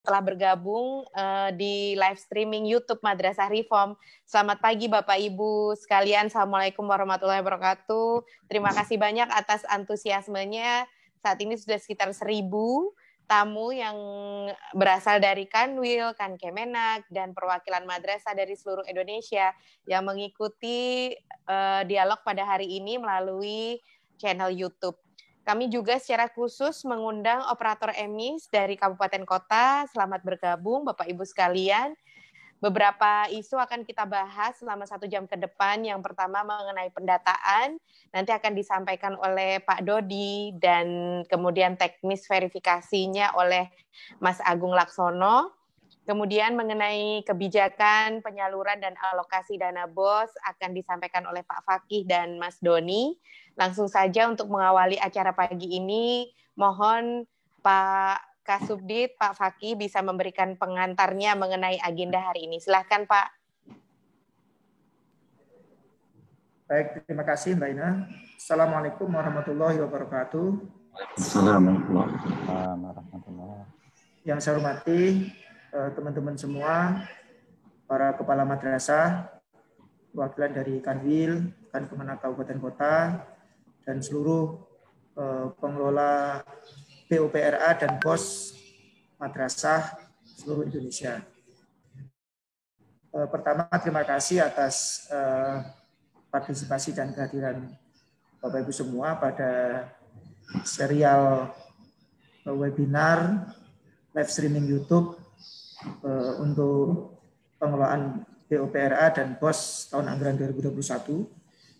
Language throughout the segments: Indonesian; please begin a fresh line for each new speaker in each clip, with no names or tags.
telah bergabung di live streaming YouTube Madrasah Reform. Selamat pagi Bapak Ibu sekalian. Assalamualaikum warahmatullahi wabarakatuh. Terima kasih banyak atas antusiasmenya. Saat ini sudah sekitar 1.000 tamu yang berasal dari Kanwil, Kankemenak, dan perwakilan madrasah dari seluruh Indonesia yang mengikuti dialog pada hari ini melalui channel YouTube. Kami juga secara khusus mengundang operator emis dari kabupaten kota. Selamat bergabung Bapak Ibu sekalian. Beberapa isu akan kita bahas selama 1 jam ke depan. Yang pertama mengenai pendataan, nanti akan disampaikan oleh Pak Dodi, dan kemudian teknis verifikasinya oleh Mas Agung Laksono. Kemudian mengenai kebijakan penyaluran dan alokasi dana BOS akan disampaikan oleh Pak Fakih dan Mas Doni. Langsung saja untuk mengawali acara pagi ini, mohon Pak Kasubdit, Pak Fakih bisa memberikan pengantarnya mengenai agenda hari ini. Silahkan Pak.
Baik, terima kasih Mbak Ina. Assalamualaikum warahmatullahi wabarakatuh.
Assalamualaikum warahmatullahi wabarakatuh.
Yang saya hormati teman-teman semua, para kepala madrasah, perwakilan dari Kanwil, Kankemenak Kabupaten Kota, dan seluruh pengelola PUPRA dan BOS madrasah seluruh Indonesia. Pertama, terima kasih atas partisipasi dan kehadiran Bapak Ibu semua pada serial webinar live streaming YouTube untuk pengelolaan PUPRA dan BOS tahun anggaran 2021.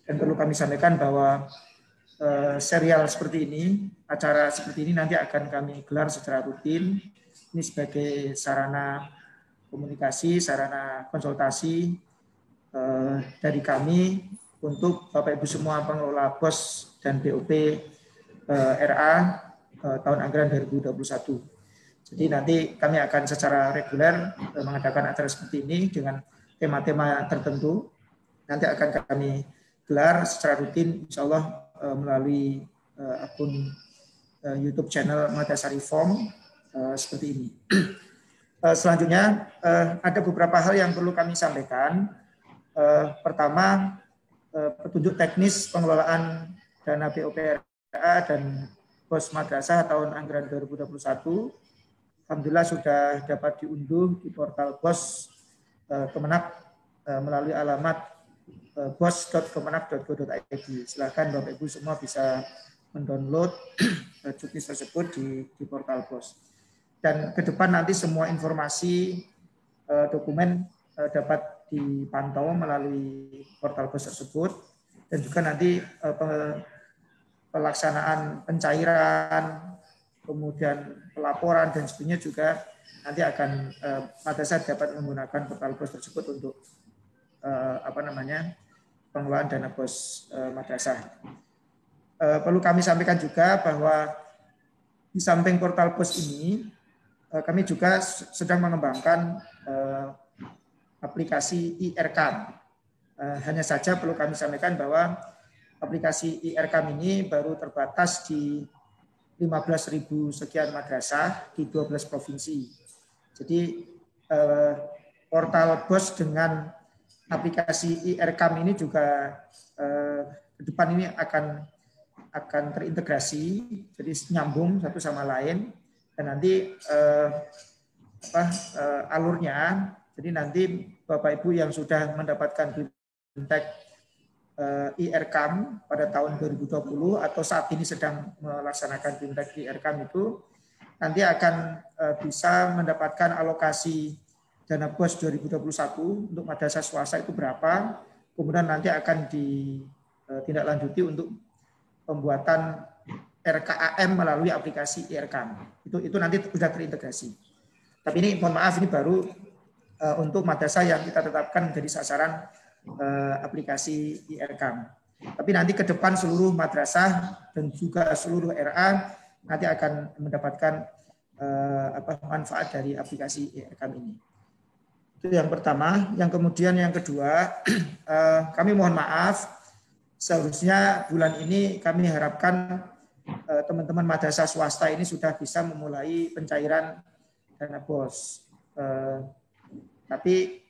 Dan perlu kami sampaikan bahwa serial seperti ini, acara seperti ini nanti akan kami gelar secara rutin. Ini sebagai sarana komunikasi, sarana konsultasi dari kami untuk Bapak Ibu semua pengelola BOS dan BOP RA tahun anggaran 2021. Jadi nanti kami akan secara reguler mengadakan acara seperti ini dengan tema-tema tertentu. Nanti akan kami gelar secara rutin, insya Allah melalui akun YouTube channel Madrasah Reform seperti ini. Selanjutnya ada beberapa hal yang perlu kami sampaikan. Pertama, petunjuk teknis pengelolaan dana PUPRA dan BOS Madrasah tahun anggaran 2021. Alhamdulillah sudah dapat diunduh di portal BOS Kemenak melalui alamat bos.kemenak.go.id. Silakan Bapak Ibu semua bisa mendownload juknis tersebut di portal BOS. Dan ke depan nanti semua informasi dokumen dapat dipantau melalui portal BOS tersebut, dan juga nanti pelaksanaan pencairan, kemudian pelaporan dan sebagainya juga nanti akan madrasah dapat menggunakan portal BOS tersebut untuk pengelolaan dana BOS madrasah. Perlu kami sampaikan juga bahwa di samping portal BOS ini, kami juga sedang mengembangkan aplikasi IRKAM. Hanya saja perlu kami sampaikan bahwa aplikasi IRKAM ini baru terbatas di 15.000 sekian madrasah di 12 provinsi. Jadi portal BOS dengan aplikasi IRKAM ini juga ke depan ini akan terintegrasi, jadi nyambung satu sama lain, dan nanti alurnya, jadi nanti Bapak Ibu yang sudah mendapatkan BIMTEK IRKAM pada tahun 2020 atau saat ini sedang melaksanakan BIMTEK IRKAM itu nanti akan bisa mendapatkan alokasi dana BOS 2021 untuk madrasah swasta itu berapa, kemudian nanti akan ditindaklanjuti untuk pembuatan RKAM melalui aplikasi IRKAM. Itu nanti sudah terintegrasi. Tapi ini mohon maaf, ini baru untuk madrasah yang kita tetapkan menjadi sasaran aplikasi IRKAM. Tapi nanti ke depan seluruh madrasah dan juga seluruh RA nanti akan mendapatkan manfaat dari aplikasi IRKAM ini. Itu yang pertama. Yang kemudian yang kedua, kami mohon maaf, seharusnya bulan ini kami harapkan teman-teman madrasah swasta ini sudah bisa memulai pencairan dana BOS. Tapi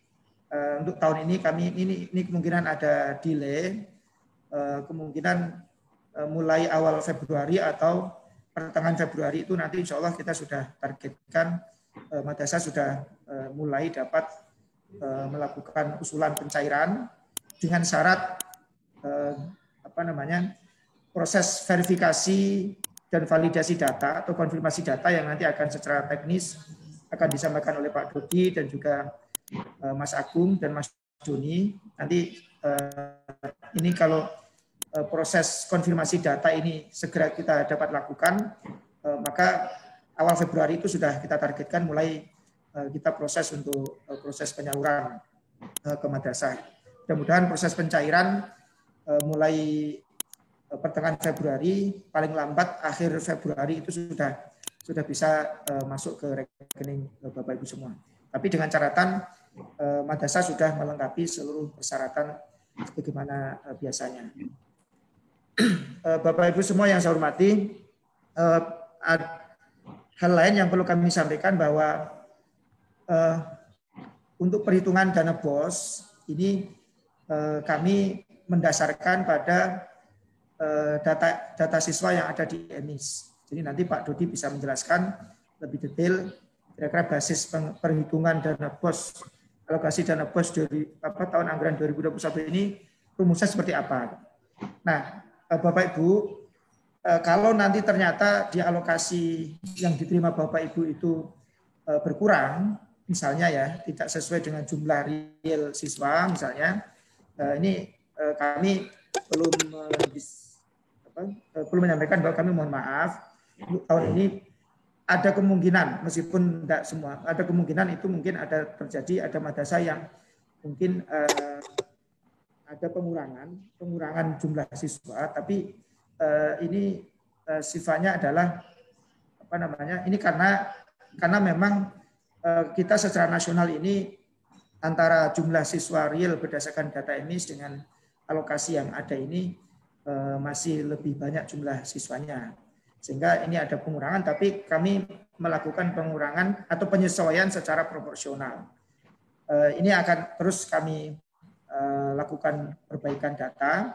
untuk tahun ini ini kemungkinan ada delay, kemungkinan mulai awal Februari atau pertengahan Februari itu nanti insya Allah kita sudah targetkan madrasah sudah mulai dapat melakukan usulan pencairan dengan syarat proses verifikasi dan validasi data atau konfirmasi data yang nanti akan secara teknis akan disampaikan oleh Pak Dodi dan juga Mas Agung dan Mas Joni. Nanti ini kalau proses konfirmasi data ini segera kita dapat lakukan, maka awal Februari itu sudah kita targetkan mulai kita proses untuk proses penyaluran ke madrasah. Mudah-mudahan proses pencairan mulai pertengahan Februari, paling lambat akhir Februari itu sudah bisa masuk ke rekening Bapak Ibu semua. Tapi dengan catatan madrasah sudah melengkapi seluruh persyaratan bagaimana biasanya. Bapak Ibu semua yang saya hormati, hal lain yang perlu kami sampaikan bahwa untuk perhitungan dana BOS ini kami mendasarkan pada data siswa yang ada di EMIS. Jadi nanti Pak Dodi bisa menjelaskan lebih detail kira-kira basis perhitungan dana BOS, alokasi dana BOS dari tahun anggaran 2021 ini rumusnya seperti apa. Nah, Bapak Ibu, kalau nanti ternyata di alokasi yang diterima Bapak Ibu itu berkurang, misalnya ya tidak sesuai dengan jumlah real siswa misalnya, ini kami belum menyampaikan bahwa kami mohon maaf untuk tahun ini ada kemungkinan, meskipun tidak semua, ada kemungkinan itu mungkin ada terjadi, ada madrasah yang mungkin ada pengurangan jumlah siswa, tapi ini sifatnya adalah ini karena memang kita secara nasional ini antara jumlah siswa real berdasarkan data EMIS dengan alokasi yang ada ini masih lebih banyak jumlah siswanya. Sehingga ini ada pengurangan, tapi kami melakukan pengurangan atau penyesuaian secara proporsional. Ini akan terus kami lakukan perbaikan data.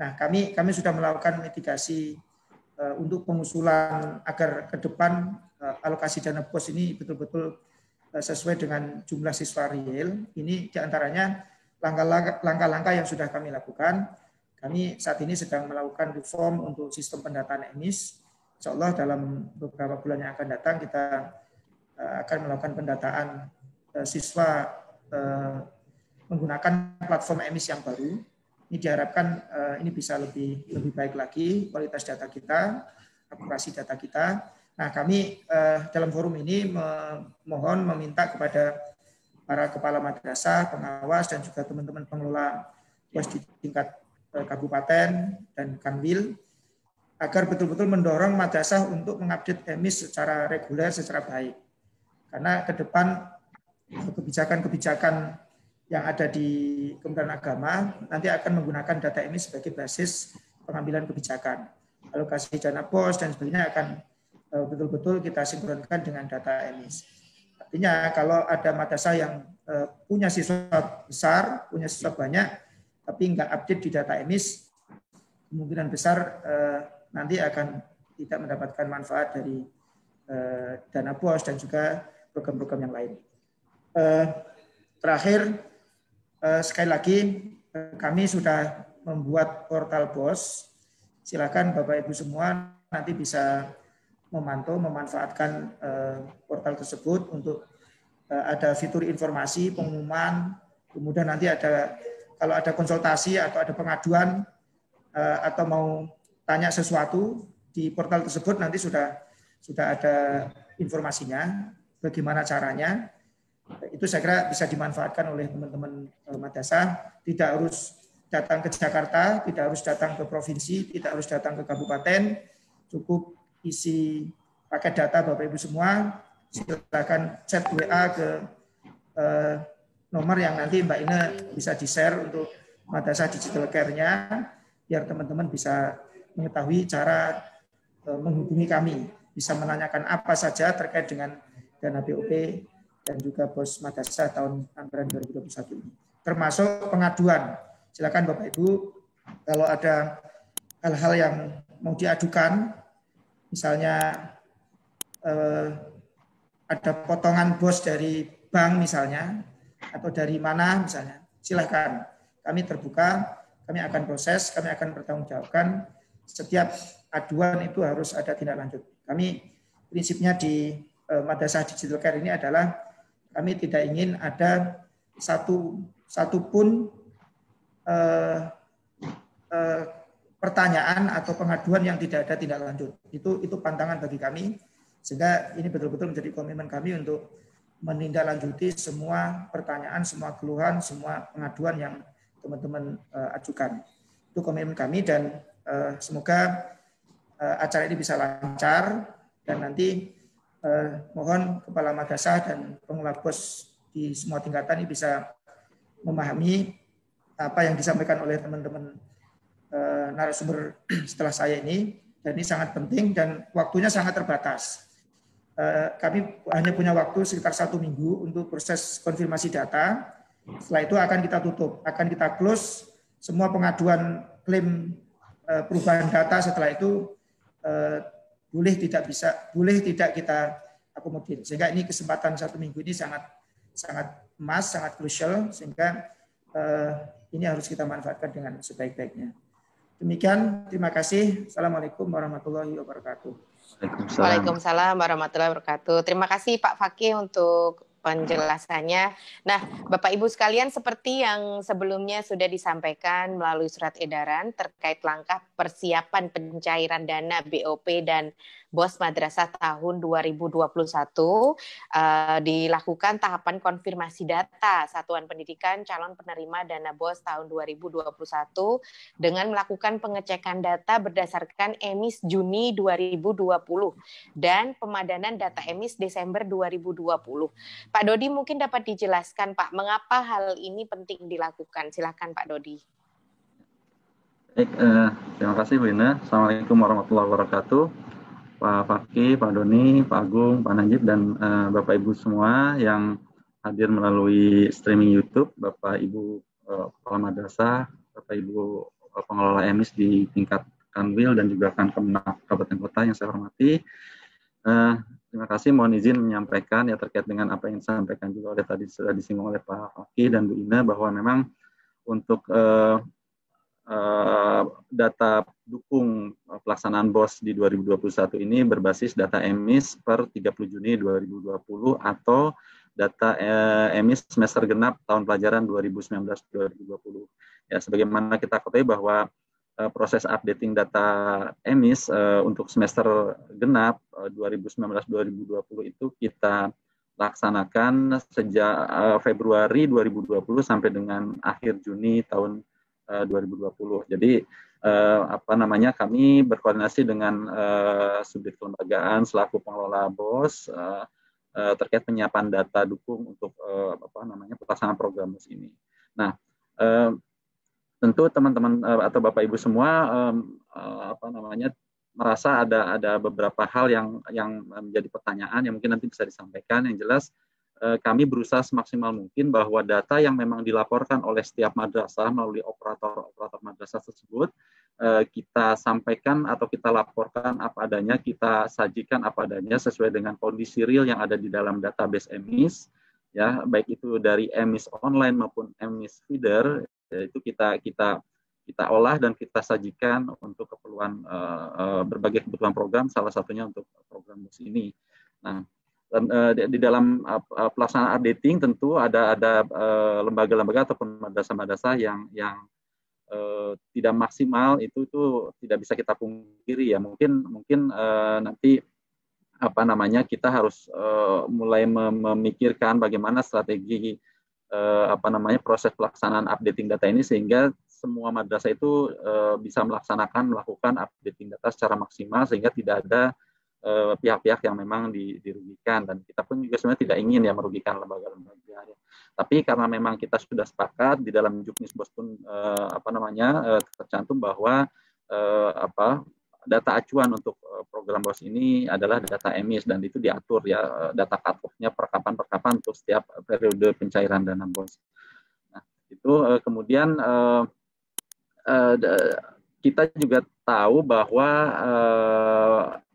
Nah, kami sudah melakukan mitigasi untuk pengusulan agar ke depan alokasi dana BOS ini betul-betul sesuai dengan jumlah siswa real. Ini diantaranya langkah-langkah yang sudah kami lakukan. Kami saat ini sedang melakukan reform untuk sistem pendataan EMIS. Insya Allah dalam beberapa bulan yang akan datang kita akan melakukan pendataan siswa menggunakan platform EMIS yang baru. Ini diharapkan ini bisa lebih baik lagi kualitas data kita, akurasi data kita. Nah, kami dalam forum ini mohon meminta kepada para kepala madrasah, pengawas dan juga teman-teman pengelola BOS di tingkat kabupaten dan kanwil agar betul-betul mendorong madrasah untuk mengupdate EMIS secara reguler, secara baik. Karena ke depan kebijakan-kebijakan yang ada di Kementerian Agama nanti akan menggunakan data EMIS sebagai basis pengambilan kebijakan. Alokasi dana BOS dan sebagainya akan betul-betul kita sinkronkan dengan data EMIS. Artinya kalau ada madrasah yang punya siswa besar, punya siswa banyak, tapi nggak update di data EMIS, kemungkinan besar nanti akan tidak mendapatkan manfaat dari dana BOS dan juga program-program yang lain. Terakhir, sekali lagi kami sudah membuat portal BOS. Silakan Bapak Ibu semua nanti bisa memantau, memanfaatkan portal tersebut untuk ada fitur informasi, pengumuman, kemudian nanti ada kalau ada konsultasi atau ada pengaduan atau mau tanya sesuatu di portal tersebut nanti sudah ada informasinya, bagaimana caranya. Itu saya kira bisa dimanfaatkan oleh teman-teman madrasah. Tidak harus datang ke Jakarta, tidak harus datang ke provinsi, tidak harus datang ke kabupaten. Cukup isi paket data Bapak Ibu semua. Silakan chat WA ke nomor yang nanti Mbak Ine bisa di-share untuk madrasah digital care-nya, biar teman-teman bisa mengetahui cara menghubungi kami, bisa menanyakan apa saja terkait dengan dana BOP dan juga BOS madrasah tahun anggaran 2021 ini. Termasuk pengaduan. Silakan Bapak Ibu kalau ada hal-hal yang mau diadukan, misalnya ada potongan BOS dari bank misalnya, atau dari mana misalnya, silakan. Kami terbuka, kami akan proses, kami akan bertanggungjawabkan. Setiap aduan itu harus ada tindak lanjut. Kami prinsipnya di Madrasah Digital Care ini adalah kami tidak ingin ada satu pun pertanyaan atau pengaduan yang tidak ada tindak lanjut. Itu pantangan bagi kami, sehingga ini betul-betul menjadi komitmen kami untuk menindaklanjuti semua pertanyaan, semua keluhan, semua pengaduan yang teman-teman ajukan. Itu komitmen kami dan semoga acara ini bisa lancar dan nanti mohon Kepala Madrasah dan pengelola BOS di semua tingkatan ini bisa memahami apa yang disampaikan oleh teman-teman narasumber setelah saya ini, dan ini sangat penting dan waktunya sangat terbatas. Kami hanya punya waktu sekitar 1 minggu untuk proses konfirmasi data. Setelah itu akan kita tutup, akan kita close semua pengaduan klaim perubahan data. Setelah itu boleh tidak kita akomodir. Sehingga ini kesempatan 1 minggu ini sangat emas, sangat krusial, sehingga ini harus kita manfaatkan dengan sebaik-baiknya. Demikian, terima kasih. Assalamualaikum warahmatullahi wabarakatuh.
Waalaikumsalam warahmatullahi wabarakatuh. Terima kasih Pak Fakih untuk penjelasannya. Nah, Bapak Ibu sekalian, seperti yang sebelumnya sudah disampaikan melalui surat edaran terkait langkah persiapan pencairan dana BOP dan BOS Madrasah tahun 2021, dilakukan tahapan konfirmasi data Satuan Pendidikan calon penerima dana BOS tahun 2021 dengan melakukan pengecekan data berdasarkan EMIS Juni 2020 dan pemadanan data EMIS Desember 2020. Pak Dodi mungkin dapat dijelaskan Pak, mengapa hal ini penting dilakukan? Silakan Pak Dodi.
Baik, terima kasih Bu Ina. Assalamualaikum warahmatullahi wabarakatuh. Pak Fakih, Pak Doni, Pak Agung, Pak Najib, dan Bapak Ibu semua yang hadir melalui streaming YouTube, Bapak Ibu Kepala Madrasah, Bapak Ibu pengelola EMIS di tingkat Kanwil dan juga Kankemenak Kabupaten Kota yang saya hormati. Terima kasih, mohon izin menyampaikan ya terkait dengan apa yang disampaikan juga oleh tadi sudah disinggung oleh Pak Fakih dan Bu Ina, bahwa memang untuk data dukung pelaksanaan BOS di 2021 ini berbasis data EMIS per 30 Juni 2020 atau data EMIS semester genap tahun pelajaran 2019-2020. Ya, sebagaimana kita ketahui bahwa proses updating data EMIS untuk semester genap 2019-2020 itu kita laksanakan sejak Februari 2020 sampai dengan akhir Juni tahun 2020. Jadi kami berkoordinasi dengan subdit kelembagaan selaku pengelola BOS terkait penyiapan data dukung untuk pelaksanaan program BOS ini. Nah, tentu teman-teman atau Bapak Ibu semua merasa ada beberapa hal yang menjadi pertanyaan yang mungkin nanti bisa disampaikan. Yang jelas kami berusaha semaksimal mungkin bahwa data yang memang dilaporkan oleh setiap madrasah melalui operator madrasah tersebut kita sampaikan atau kita laporkan apa adanya, kita sajikan apa adanya sesuai dengan kondisi real yang ada di dalam database EMIS, ya, baik itu dari EMIS online maupun EMIS feeder, itu kita olah dan kita sajikan untuk keperluan berbagai kebutuhan program, salah satunya untuk program BOS ini. Nah, dan di dalam pelaksanaan updating tentu ada lembaga-lembaga ataupun madrasah-madrasah yang tidak maksimal, itu tidak bisa kita pungkiri ya. Mungkin nanti kita harus mulai memikirkan bagaimana strategi proses pelaksanaan updating data ini sehingga semua madrasah itu bisa melakukan updating data secara maksimal sehingga tidak ada pihak-pihak yang memang dirugikan, dan kita pun juga sebenarnya tidak ingin ya merugikan lembaga-lembaga. Tapi karena memang kita sudah sepakat di dalam Juknis BOS pun tercantum bahwa data acuan untuk program BOS ini adalah data emis, dan itu diatur ya, data cut-off-nya per kapan untuk setiap periode pencairan dana BOS. Nah, itu kemudian kita juga tahu bahwa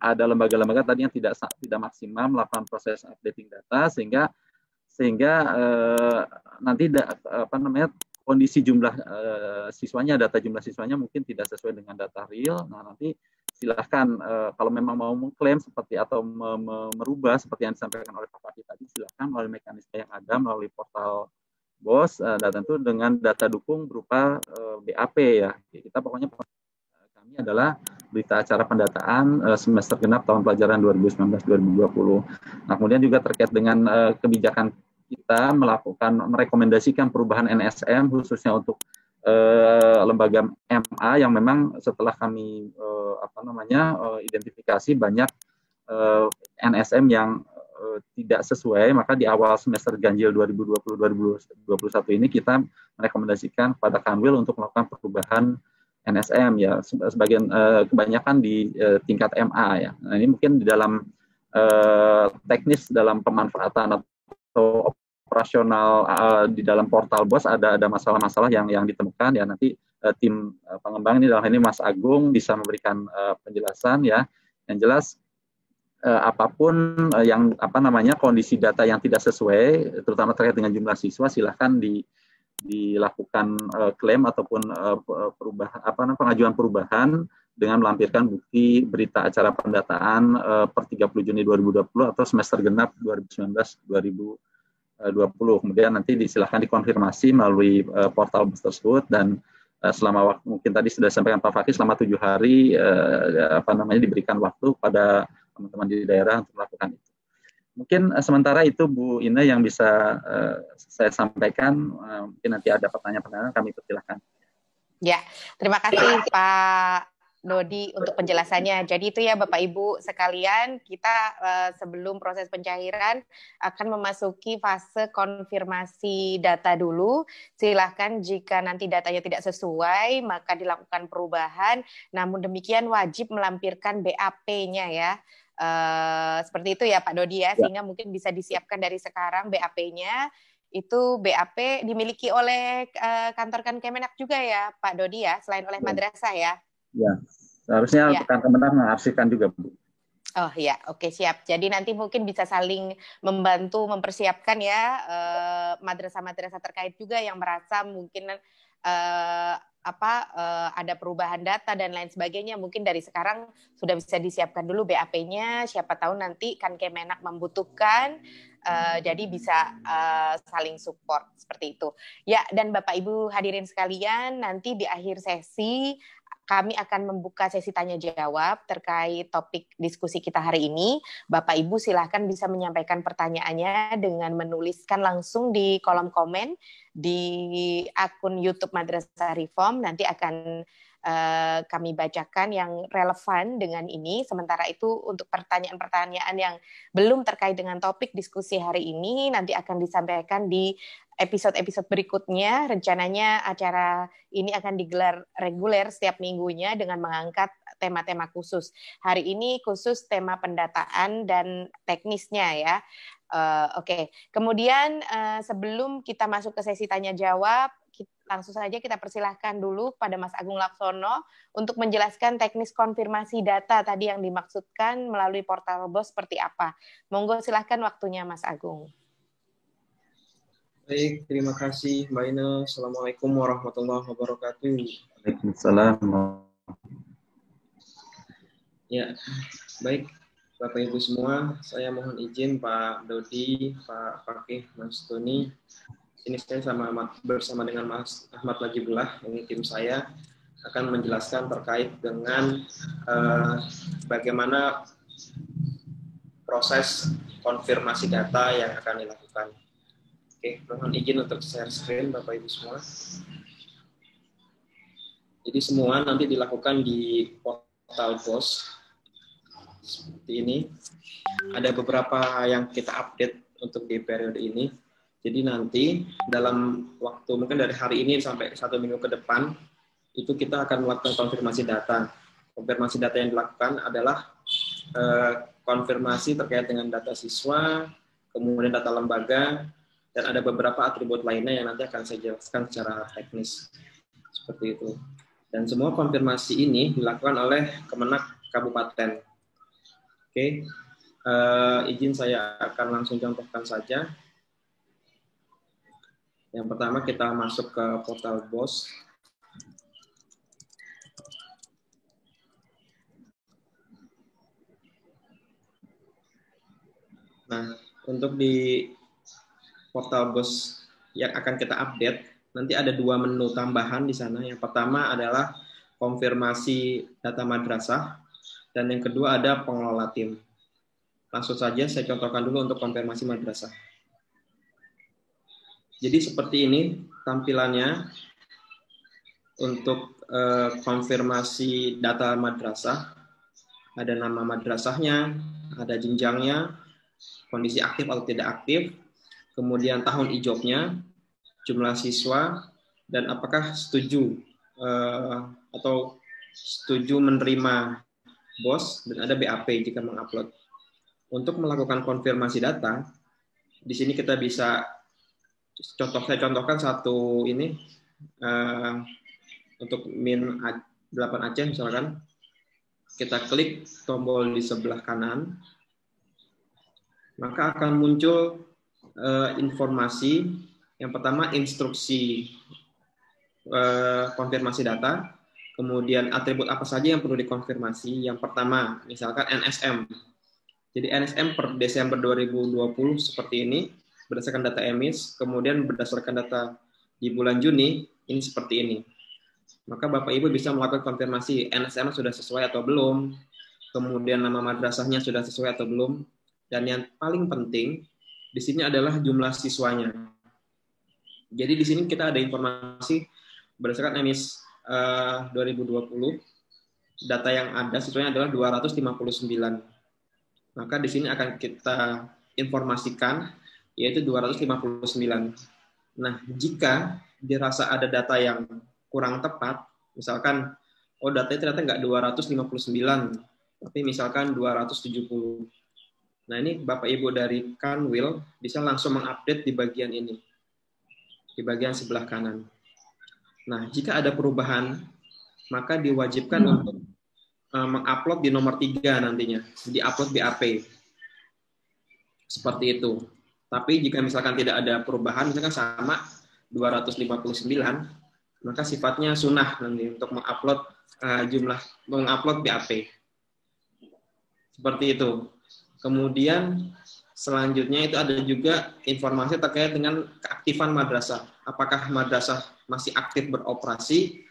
ada lembaga-lembaga tadi yang tidak maksimal melakukan proses updating data, sehingga nanti kondisi jumlah siswanya, data jumlah siswanya mungkin tidak sesuai dengan data real. Nah, nanti silahkan kalau memang mau mengklaim seperti atau merubah seperti yang disampaikan oleh Pak Fakih tadi, silahkan melalui mekanisme yang ada melalui portal BOS, dan tentu dengan data dukung berupa BAP ya. Kita pokoknya kami adalah berita acara pendataan semester genap tahun pelajaran 2019-2020. Nah, kemudian juga terkait dengan kebijakan kita merekomendasikan perubahan NSM khususnya untuk lembaga MA yang memang setelah kami identifikasi banyak NSM yang tidak sesuai, maka di awal semester ganjil 2020-2021 ini kita merekomendasikan kepada Kanwil untuk melakukan perubahan NSM ya, sebagian kebanyakan di tingkat MA ya. Nah, ini mungkin di dalam teknis dalam pemanfaatan atau operasional di dalam portal BOS ada masalah-masalah yang ditemukan ya, nanti tim pengembang ini dalam ini Mas Agung bisa memberikan penjelasan ya. Yang jelas apapun yang kondisi data yang tidak sesuai, terutama terkait dengan jumlah siswa, silahkan dilakukan klaim ataupun pengajuan perubahan dengan melampirkan bukti berita acara pendataan per 30 Juni 2020 atau semester genap 2019-2020. Kemudian nanti silahkan dikonfirmasi melalui portal BOS tersebut, dan selama waktu mungkin tadi sudah disampaikan Pak Fakih, selama 7 hari diberikan waktu pada teman-teman di daerah untuk melakukan itu. Mungkin sementara itu Bu Ina yang bisa saya sampaikan. Mungkin nanti ada pertanyaan-pertanyaan, kami persilahkan.
Ya, terima kasih Pak Dodi untuk penjelasannya. Jadi itu ya Bapak Ibu sekalian, kita sebelum proses pencairan akan memasuki fase konfirmasi data dulu. Silahkan jika nanti datanya tidak sesuai, maka dilakukan perubahan. Namun demikian wajib melampirkan BAP-nya ya. Seperti itu ya Pak Dodi ya, sehingga mungkin bisa disiapkan dari sekarang BAP-nya. Itu BAP dimiliki oleh kantor Kemenak juga ya Pak Dodi ya, selain oleh madrasah ya.
Ya, seharusnya kantor Kemenak mengarsipkan juga Bu.
Oh ya, oke siap. Jadi nanti mungkin bisa saling membantu mempersiapkan ya madrasah-madrasah terkait juga yang merasa mungkin ada perubahan data dan lain sebagainya, mungkin dari sekarang sudah bisa disiapkan dulu BAP-nya, siapa tahu nanti kan Kemenak membutuhkan, jadi bisa saling support seperti itu. Ya, dan Bapak Ibu hadirin sekalian, nanti di akhir sesi kami akan membuka sesi tanya jawab terkait topik diskusi kita hari ini. Bapak Ibu silahkan bisa menyampaikan pertanyaannya dengan menuliskan langsung di kolom komen di akun YouTube Madrasah Reform. Nanti akan kami bacakan yang relevan dengan ini. Sementara itu untuk pertanyaan-pertanyaan yang belum terkait dengan topik diskusi hari ini nanti akan disampaikan di episode-episode berikutnya. Rencananya acara ini akan digelar reguler setiap minggunya dengan mengangkat tema-tema khusus. Hari ini khusus tema pendataan dan teknisnya ya. Oke. Kemudian sebelum kita masuk ke sesi tanya jawab, langsung saja kita persilahkan dulu pada Mas Agung Laksono untuk menjelaskan teknis konfirmasi data tadi yang dimaksudkan melalui portal BOS seperti apa. Monggo silahkan waktunya Mas Agung.
Baik, terima kasih Mbak Ina. Assalamualaikum warahmatullahi wabarakatuh.
Waalaikumsalam.
Ya, baik Bapak Ibu semua, saya mohon izin Pak Dodi, Pak Fakih, Mas Tony. Ini saya bersama dengan Mas Ahmad Najibullah, ini tim saya, akan menjelaskan terkait dengan bagaimana proses konfirmasi data yang akan dilakukan. Oke, mohon izin untuk share screen Bapak Ibu semua. Jadi semua nanti dilakukan di portal BOS seperti ini. Ada beberapa yang kita update untuk di periode ini. Jadi nanti dalam waktu mungkin dari hari ini sampai 1 minggu ke depan itu kita akan melakukan konfirmasi data. Konfirmasi data yang dilakukan adalah konfirmasi terkait dengan data siswa, kemudian data lembaga, dan ada beberapa atribut lainnya yang nanti akan saya jelaskan secara teknis. Seperti itu. Dan semua konfirmasi ini dilakukan oleh Kemenak Kabupaten. Oke, izin saya akan langsung contohkan saja. Yang pertama kita masuk ke portal BOS. Nah, untuk di portal BOS yang akan kita update, nanti ada 2 menu tambahan di sana. Yang pertama adalah konfirmasi data madrasah, dan yang kedua ada pengelola tim. Langsung saja saya contohkan dulu untuk konfirmasi madrasah. Jadi seperti ini tampilannya untuk konfirmasi data madrasah. Ada nama madrasahnya, ada jenjangnya, kondisi aktif atau tidak aktif, kemudian tahun ijobnya, jumlah siswa, dan apakah setuju atau setuju menerima BOS, dan ada BAP jika mengupload. Untuk melakukan konfirmasi data, di sini kita bisa saya contohkan satu ini untuk min 8 Aceh misalkan, kita klik tombol di sebelah kanan, maka akan muncul informasi. Yang pertama instruksi konfirmasi data, kemudian atribut apa saja yang perlu dikonfirmasi. Yang pertama misalkan NSM. Jadi NSM per Desember 2020 seperti ini berdasarkan data EMIS, kemudian berdasarkan data di bulan Juni ini seperti ini. Maka Bapak Ibu bisa melakukan konfirmasi NSM sudah sesuai atau belum, kemudian nama madrasahnya sudah sesuai atau belum, dan yang paling penting di sini adalah jumlah siswanya. Jadi di sini kita ada informasi berdasarkan EMIS 2020, data yang ada siswanya adalah 259. Maka di sini akan kita informasikan yaitu 259. Nah, jika dirasa ada data yang kurang tepat, misalkan datanya ternyata nggak 259, tapi misalkan 270. Nah, ini Bapak Ibu dari Kanwil bisa langsung mengupdate di bagian ini, di bagian sebelah kanan. Nah, jika ada perubahan, maka diwajibkan untuk mengupload di nomor 3 nantinya, di-upload BAP. Seperti itu. Tapi jika misalkan tidak ada perubahan, misalkan sama 259, maka sifatnya sunnah nanti untuk mengupload mengupload BAP. Seperti itu. Kemudian selanjutnya itu ada juga informasi terkait dengan keaktifan madrasah. Apakah madrasah masih aktif beroperasi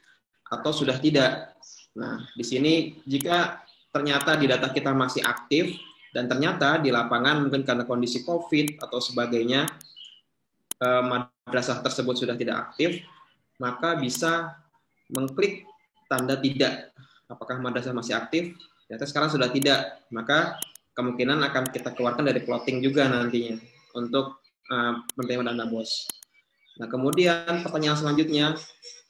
atau sudah tidak? Nah, di sini jika ternyata di data kita masih aktif dan ternyata di lapangan mungkin karena kondisi COVID atau sebagainya madrasah tersebut sudah tidak aktif, maka bisa mengklik tanda tidak. Apakah madrasah masih aktif? Ternyata sekarang sudah tidak, maka kemungkinan akan kita keluarkan dari plotting juga nantinya untuk menerima dana BOS. Nah, kemudian pertanyaan selanjutnya,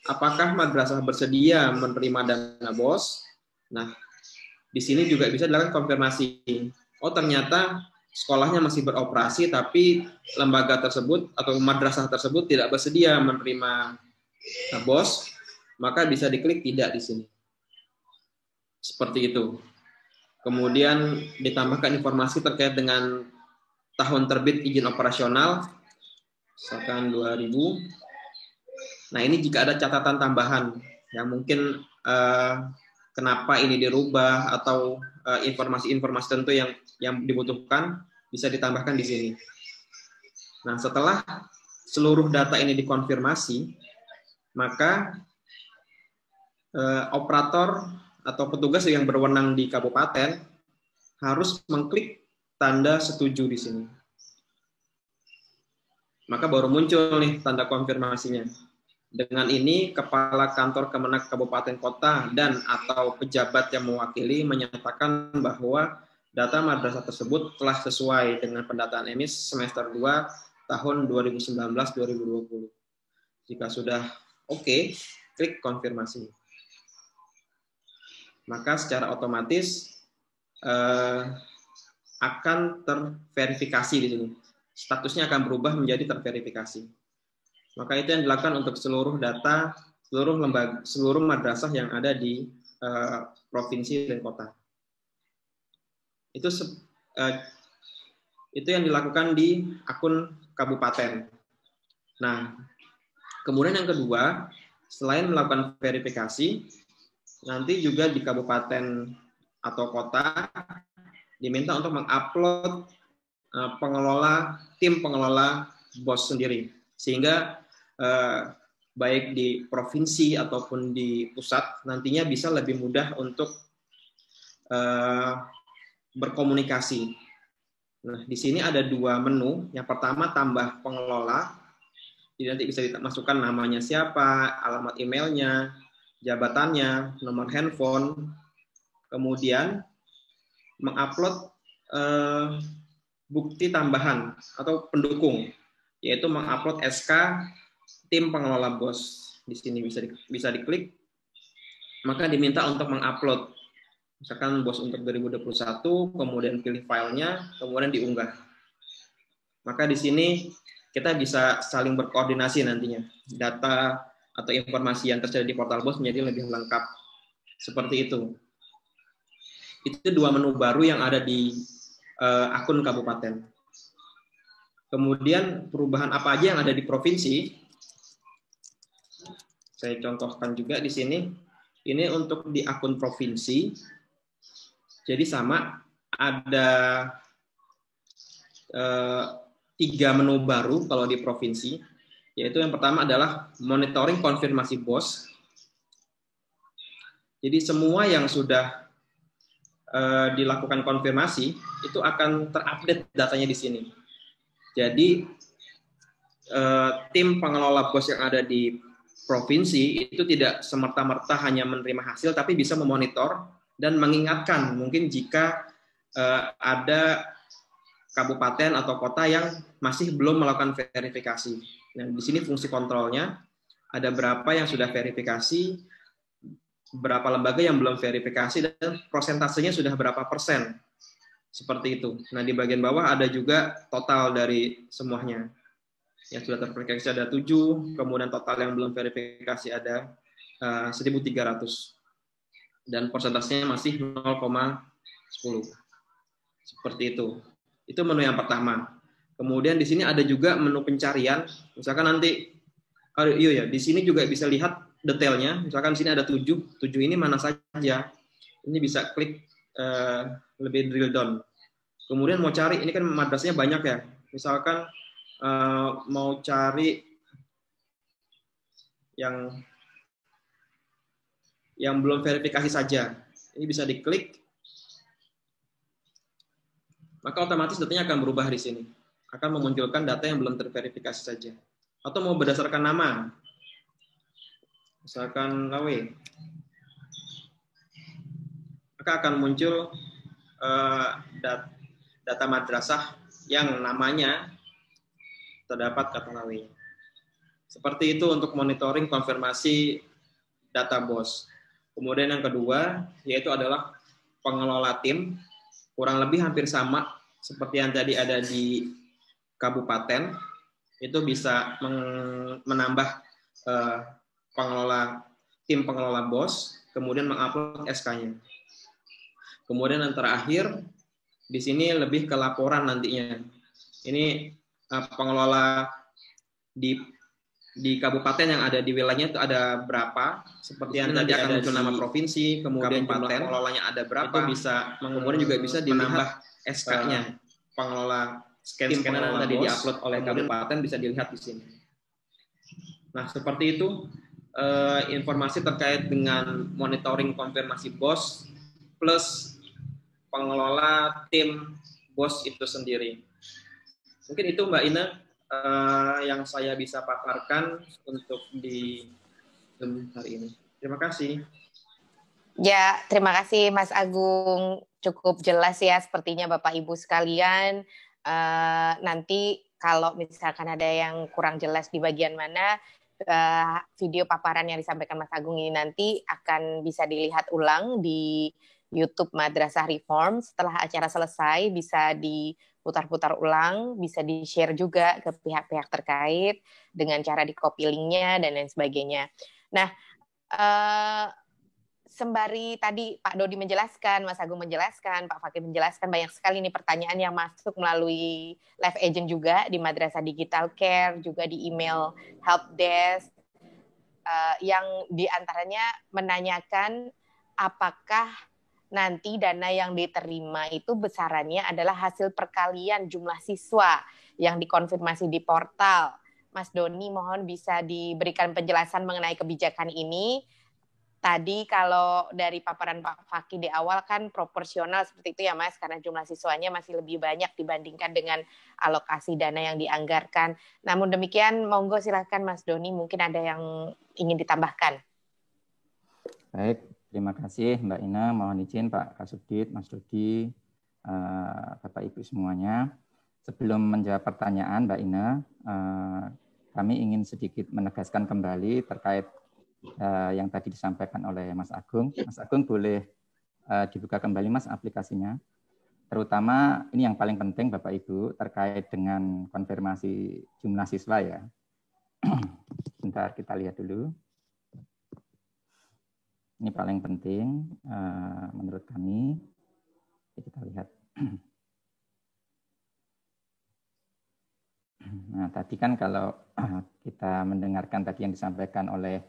apakah madrasah bersedia menerima dana BOS? Nah, di sini juga bisa dilakukan konfirmasi. Oh, ternyata sekolahnya masih beroperasi, tapi lembaga tersebut atau madrasah tersebut tidak bersedia menerima BOS, maka bisa diklik tidak di sini. Seperti itu. Kemudian ditambahkan informasi terkait dengan tahun terbit izin operasional, misalkan 2000. Nah, ini jika ada catatan tambahan yang mungkin kenapa ini dirubah atau informasi-informasi tentu yang dibutuhkan bisa ditambahkan di sini. Nah, setelah seluruh data ini dikonfirmasi, maka operator atau petugas yang berwenang di kabupaten harus mengklik tanda setuju di sini. Maka baru muncul nih tanda konfirmasinya. Dengan ini, Kepala Kantor Kemenak Kabupaten Kota dan atau pejabat yang mewakili menyatakan bahwa data madrasah tersebut telah sesuai dengan pendataan EMIS semester 2 tahun 2019-2020. Jika sudah oke, klik konfirmasi. maka secara otomatis akan terverifikasi di sini. Statusnya akan berubah menjadi terverifikasi. Maka itu yang dilakukan untuk seluruh data, seluruh lembaga, seluruh madrasah yang ada di provinsi dan kota. Itu yang dilakukan di akun kabupaten. Nah, kemudian yang kedua, selain melakukan verifikasi, nanti juga di kabupaten atau kota diminta untuk mengupload tim pengelola BOS sendiri, sehingga baik di provinsi ataupun di pusat nantinya bisa lebih mudah untuk berkomunikasi. Nah, di sini ada 2 menu. Yang pertama, tambah pengelola. Jadi nanti bisa dimasukkan namanya siapa, alamat emailnya, jabatannya, nomor handphone. Kemudian mengupload bukti tambahan atau pendukung, yaitu mengupload SK tim pengelola BOS. Di sini bisa diklik, maka diminta untuk mengupload. Misalkan BOS untuk 2021, kemudian pilih filenya, kemudian diunggah. Maka di sini kita bisa saling berkoordinasi nantinya. Data atau informasi yang tersedia di portal BOS menjadi lebih lengkap. Seperti itu. Itu 2 menu baru yang ada di akun kabupaten. Kemudian perubahan apa aja yang ada di provinsi? Saya contohkan juga di sini. Ini untuk di akun provinsi. Jadi sama, ada 3 menu baru kalau di provinsi, yaitu yang pertama adalah monitoring konfirmasi BOS. Jadi semua yang sudah dilakukan konfirmasi itu akan terupdate datanya di sini. Jadi tim pengelola BOS yang ada di provinsi itu tidak semerta-merta hanya menerima hasil, tapi bisa memonitor dan mengingatkan mungkin jika ada kabupaten atau kota yang masih belum melakukan verifikasi. Nah, di sini fungsi kontrolnya ada berapa yang sudah verifikasi, berapa lembaga yang belum verifikasi, dan persentasenya sudah berapa persen. Seperti itu. Nah, di bagian bawah ada juga total dari semuanya. Yang sudah terverifikasi ada 7, kemudian total yang belum verifikasi ada 1.300. Dan persentasenya masih 0,10. Seperti itu. Itu menu yang pertama. Kemudian di sini ada juga menu pencarian. Misalkan nanti, di sini juga bisa lihat detailnya. Misalkan di sini ada 7 ini mana saja. Ini bisa klik lebih drill down. Kemudian mau cari, ini kan madrasahnya banyak ya. Misalkan mau cari yang belum verifikasi saja. Ini bisa diklik. Maka otomatis datanya akan berubah di sini. Akan memunculkan data yang belum terverifikasi saja. Atau mau berdasarkan nama. Misalkan Lawe. Maka akan muncul data madrasah yang namanya terdapat kata Lawe. Seperti itu untuk monitoring konfirmasi data BOS. Kemudian yang kedua, yaitu adalah pengelola tim. Kurang lebih hampir sama seperti yang tadi ada di kabupaten. Itu bisa menambah tim pengelola BOS, kemudian mengupload SK-nya. Kemudian yang terakhir, di sini lebih ke laporan nantinya. Ini pengelola di kabupaten yang ada di wilayahnya itu ada berapa, seperti yang tadi akan muncul nama provinsi, kemudian jumlah pengelolanya ada berapa, itu bisa, kemudian juga bisa menambah SK-nya, pengelola scan-scanner yang tadi diupload oleh kabupaten bisa dilihat di sini. Nah, seperti itu informasi terkait dengan monitoring konfirmasi BOS plus pengelola tim BOS itu sendiri. Mungkin itu Mbak Ina yang saya bisa paparkan untuk di hari ini. Terima kasih.
Ya, terima kasih Mas Agung. Cukup jelas ya sepertinya Bapak Ibu sekalian. Nanti kalau misalkan ada yang kurang jelas di bagian mana, video paparan yang disampaikan Mas Agung ini nanti akan bisa dilihat ulang di YouTube Madrasah Reform. Setelah acara selesai bisa diputar-putar ulang, bisa di-share juga ke pihak-pihak terkait dengan cara di-copy link-nya dan lain sebagainya. Nah, sembari tadi Pak Dodi menjelaskan, Mas Agung menjelaskan, Pak Fakih menjelaskan, banyak sekali nih pertanyaan yang masuk melalui live agent juga di Madrasah Digital Care, juga di email helpdesk, yang diantaranya menanyakan apakah nanti dana yang diterima itu besarannya adalah hasil perkalian jumlah siswa yang dikonfirmasi di portal. Mas Doni, mohon bisa diberikan penjelasan mengenai kebijakan ini. Tadi kalau dari paparan Pak Fakih di awal kan proporsional seperti itu ya Mas, karena jumlah siswanya masih lebih banyak dibandingkan dengan alokasi dana yang dianggarkan. Namun demikian, monggo silakan Mas Doni, mungkin ada yang ingin ditambahkan.
Baik, terima kasih Mbak Ina. Mohon izin Pak Kasubdit, Mas Dodi, Bapak Ibu semuanya. Sebelum menjawab pertanyaan Mbak Ina, kami ingin sedikit menegaskan kembali terkait yang tadi disampaikan oleh Mas Agung. Mas Agung boleh dibuka kembali Mas aplikasinya. Terutama ini yang paling penting Bapak Ibu terkait dengan konfirmasi jumlah siswa ya. Bentar kita lihat dulu. Ini paling penting menurut kami. Kita lihat. Nah, tadi kan kalau kita mendengarkan tadi yang disampaikan oleh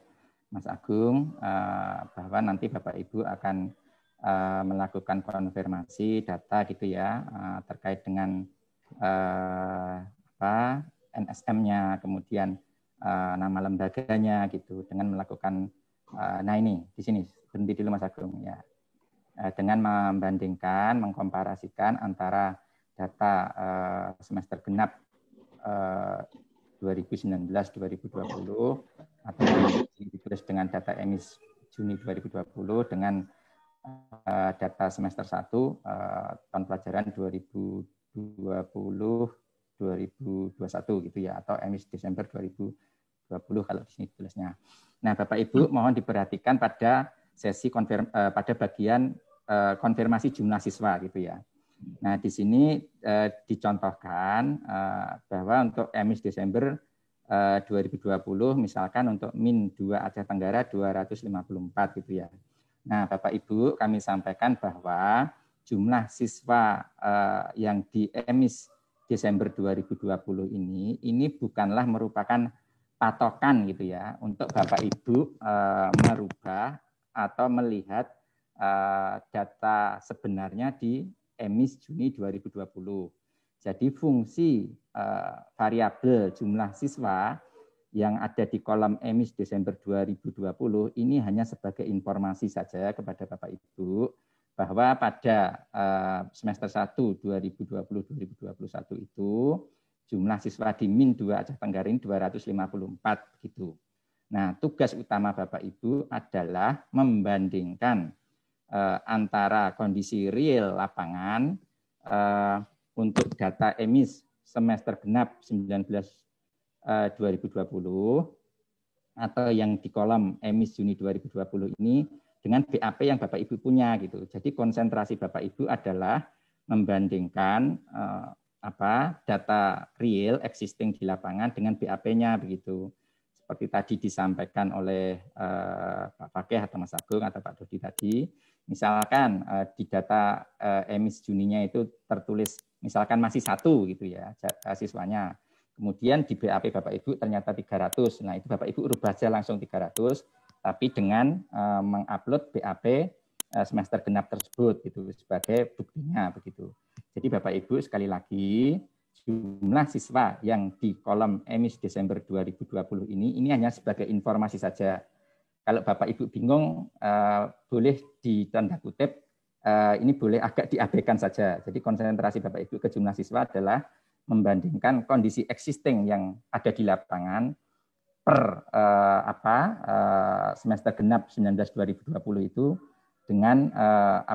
Mas Agung, bahwa nanti Bapak Ibu akan melakukan konfirmasi data gitu ya, terkait dengan NSM-nya, kemudian nama lembaganya gitu, dengan melakukan, nah ini di sini berhenti dulu Mas Agung ya, dengan membandingkan, mengkomparasikan antara data semester genap 2019-2020 atau ditulis dengan data emis Juni 2020 dengan data semester 1 tahun pelajaran 2020-2021 gitu ya, atau emis Desember 2020 kalau di sini tulisnya. Nah, Bapak Ibu mohon diperhatikan pada sesi pada bagian konfirmasi jumlah siswa gitu ya. Nah, di sini dicontohkan bahwa untuk emis Desember 2020 misalkan untuk min 2 Aceh Tenggara 254 gitu ya. Nah, Bapak Ibu kami sampaikan bahwa jumlah siswa yang di emis Desember 2020 ini bukanlah merupakan patokan gitu ya untuk Bapak Ibu merubah atau melihat data sebenarnya di emis Juni 2020. Jadi fungsi variabel jumlah siswa yang ada di kolom emis Desember 2020 ini hanya sebagai informasi saja kepada Bapak Ibu bahwa pada semester 1 2020-2021 itu jumlah siswa di min 2 Aceh Tenggara ini 254 begitu. Nah, tugas utama Bapak Ibu adalah membandingkan antara kondisi real lapangan untuk data emis semester genap 2020 atau yang di kolom emis Juni 2020 ini dengan BAP yang Bapak Ibu punya gitu. Jadi konsentrasi Bapak Ibu adalah membandingkan data real existing di lapangan dengan BAP-nya begitu. Seperti tadi disampaikan oleh Pak Fakih atau Mas Agung atau Pak Dodi tadi. Misalkan di data emis Juninya itu tertulis misalkan masih 1 gitu ya siswanya. Kemudian di BAP Bapak Ibu ternyata 300. Nah, itu Bapak Ibu rubah aja langsung 300 tapi dengan mengupload BAP semester genap tersebut gitu sebagai buktinya begitu. Jadi Bapak Ibu sekali lagi jumlah siswa yang di kolom emis Desember 2020 ini hanya sebagai informasi saja. Kalau Bapak Ibu bingung, boleh di tanda kutip, ini boleh agak diabaikan saja. Jadi konsentrasi Bapak Ibu ke jumlah siswa adalah membandingkan kondisi existing yang ada di lapangan per semester genap 19-2020 itu dengan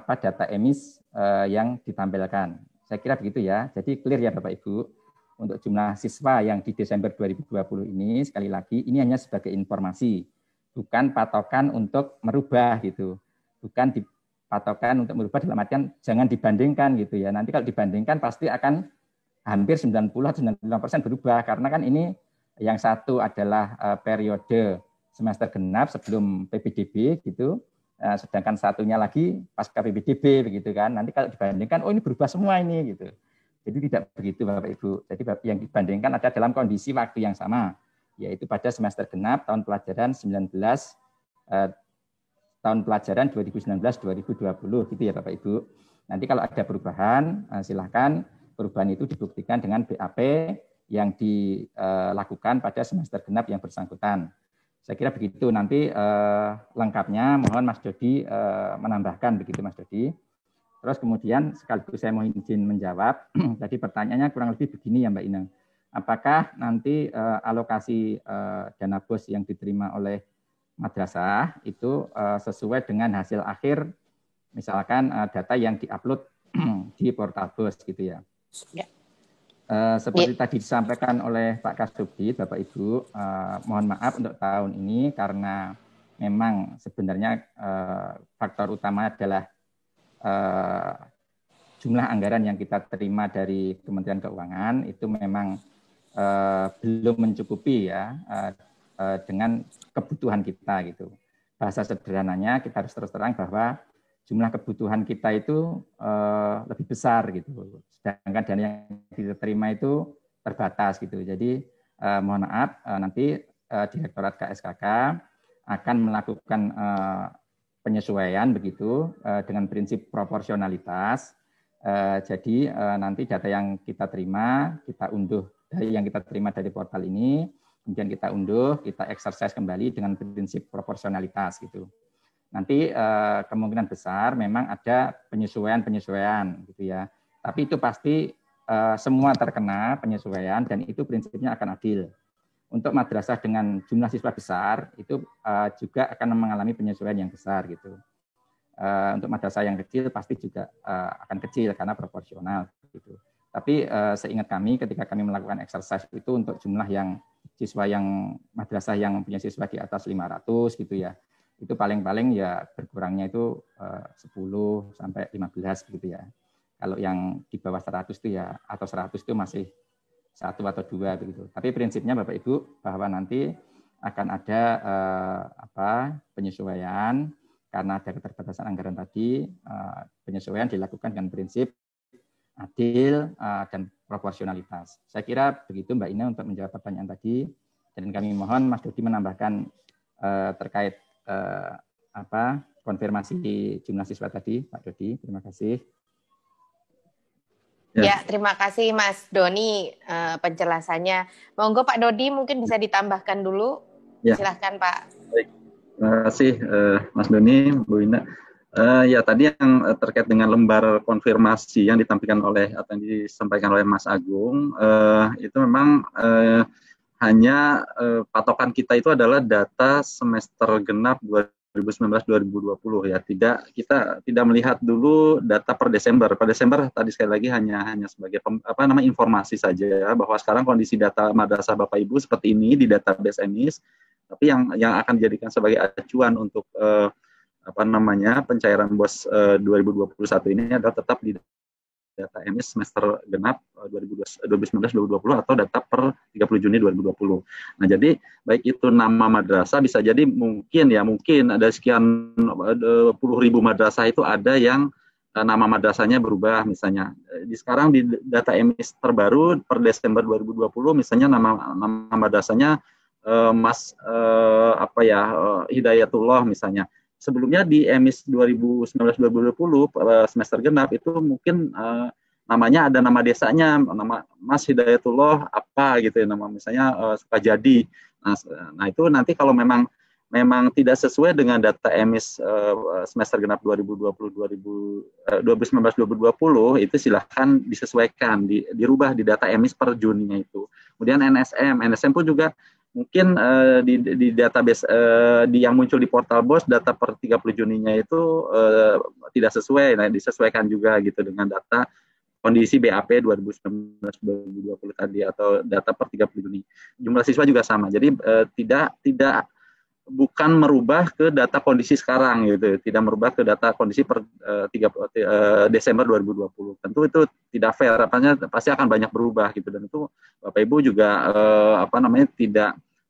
data emis yang ditampilkan. Saya kira begitu ya. Jadi clear ya Bapak Ibu. untuk jumlah siswa yang di Desember 2020 ini, sekali lagi, ini hanya sebagai informasi, bukan patokan untuk merubah gitu. Bukan dipatokan untuk merubah dalam artian jangan dibandingkan gitu ya. Nanti kalau dibandingkan pasti akan hampir 90 atau 95% berubah, karena kan ini yang satu adalah periode semester genap sebelum PPDB gitu, sedangkan satunya lagi pasca PPDB begitu kan. Nanti kalau dibandingkan, oh ini berubah semua ini gitu. Jadi tidak begitu Bapak Ibu. Jadi yang dibandingkan ada dalam kondisi waktu yang sama, yaitu pada semester genap tahun pelajaran 2019-2020 gitu ya Bapak Ibu. Nanti kalau ada perubahan, silakan perubahan itu dibuktikan dengan BAP yang dilakukan pada semester genap yang bersangkutan. Saya kira begitu. Nanti lengkapnya mohon Mas Dodi menambahkan begitu Mas Dodi. Terus kemudian sekaligus saya mohon izin menjawab. Tadi pertanyaannya kurang lebih begini ya Mbak Inang. Apakah nanti alokasi dana BOS yang diterima oleh madrasah itu sesuai dengan hasil akhir, misalkan data yang diupload di portal BOS gitu ya? Ya. Seperti tadi disampaikan oleh Pak Kasubdit, Bapak Ibu, mohon maaf untuk tahun ini karena memang sebenarnya faktor utama adalah jumlah anggaran yang kita terima dari Kementerian Keuangan itu memang belum mencukupi ya dengan kebutuhan kita gitu. Bahasa sederhananya kita harus terus terang bahwa jumlah kebutuhan kita itu lebih besar gitu. Sedangkan dana yang kita terima itu terbatas gitu. Jadi mohon maaf nanti Direktorat KSKK akan melakukan penyesuaian begitu dengan prinsip proporsionalitas. Jadi nanti data yang kita terima, kita unduh dari yang kita terima dari portal ini, kemudian kita unduh, kita exercise kembali dengan prinsip proporsionalitas gitu. Nanti kemungkinan besar memang ada penyesuaian gitu ya. Tapi itu pasti semua terkena penyesuaian dan itu prinsipnya akan adil. Untuk madrasah dengan jumlah siswa besar itu juga akan mengalami penyesuaian yang besar gitu. Untuk madrasah yang kecil pasti juga akan kecil karena proporsional gitu. Tapi seingat kami ketika kami melakukan exercise itu untuk jumlah yang siswa yang madrasah yang punya siswa di atas 500 gitu ya. Itu paling-paling ya berkurangnya itu 10 sampai 15 gitu ya. Kalau yang di bawah 100 itu ya atau 100 itu masih 1 atau 2 begitu. Tapi prinsipnya Bapak Ibu bahwa nanti akan ada penyesuaian karena ada keterbatasan anggaran tadi, penyesuaian dilakukan dengan prinsip adil dan proporsionalitas. Saya kira begitu Mbak Ina untuk menjawab pertanyaan tadi, dan kami mohon Mas Dodi menambahkan terkait konfirmasi jumlah siswa tadi, Pak Dodi. Terima kasih.
Ya, terima kasih Mas Doni penjelasannya. Monggo Pak Dodi mungkin bisa ditambahkan dulu. Ya. Silahkan Pak.
Baik. Terima kasih Mas Doni, Bu Ina. Ya tadi yang terkait dengan lembar konfirmasi yang ditampilkan oleh atau yang disampaikan oleh Mas Agung itu memang hanya patokan kita itu adalah data semester genap 2019-2020 ya. Kita tidak melihat dulu data per Desember. Per Desember tadi sekali lagi hanya sebagai informasi saja bahwa sekarang kondisi data madrasah Bapak Ibu seperti ini di database EMIS. Tapi yang akan dijadikan sebagai acuan untuk pencairan BOS 2021 ini adalah tetap di data EMIS semester genap 2019-2020 atau data per 30 Juni 2020. Nah, jadi baik itu nama madrasah bisa jadi mungkin ada sekian puluh ribu madrasah itu ada yang nama madrasahnya berubah misalnya. Sekarang di data EMIS terbaru per Desember 2020 misalnya nama madrasahnya Hidayatullah misalnya. Sebelumnya di EMIS 2019-2020 semester genap itu mungkin namanya ada nama desanya, nama Mas Hidayatullah apa gitu ya, nama misalnya Sukajadi. Nah itu nanti kalau memang tidak sesuai dengan data EMIS semester genap 2019-2020 itu silahkan disesuaikan, dirubah di data EMIS per Juninya itu. Kemudian NSM pun juga mungkin di database yang muncul di portal BOS data per 30 Juninya itu tidak sesuai, disesuaikan juga gitu dengan data kondisi BAP 2019-2020 tadi atau data per 30 Juni. Jumlah siswa juga sama. Jadi bukan merubah ke data kondisi sekarang gitu, tidak merubah ke data kondisi per 30 Desember 2020. Tentu itu tidak fair, pasti akan banyak berubah gitu, dan itu Bapak Ibu juga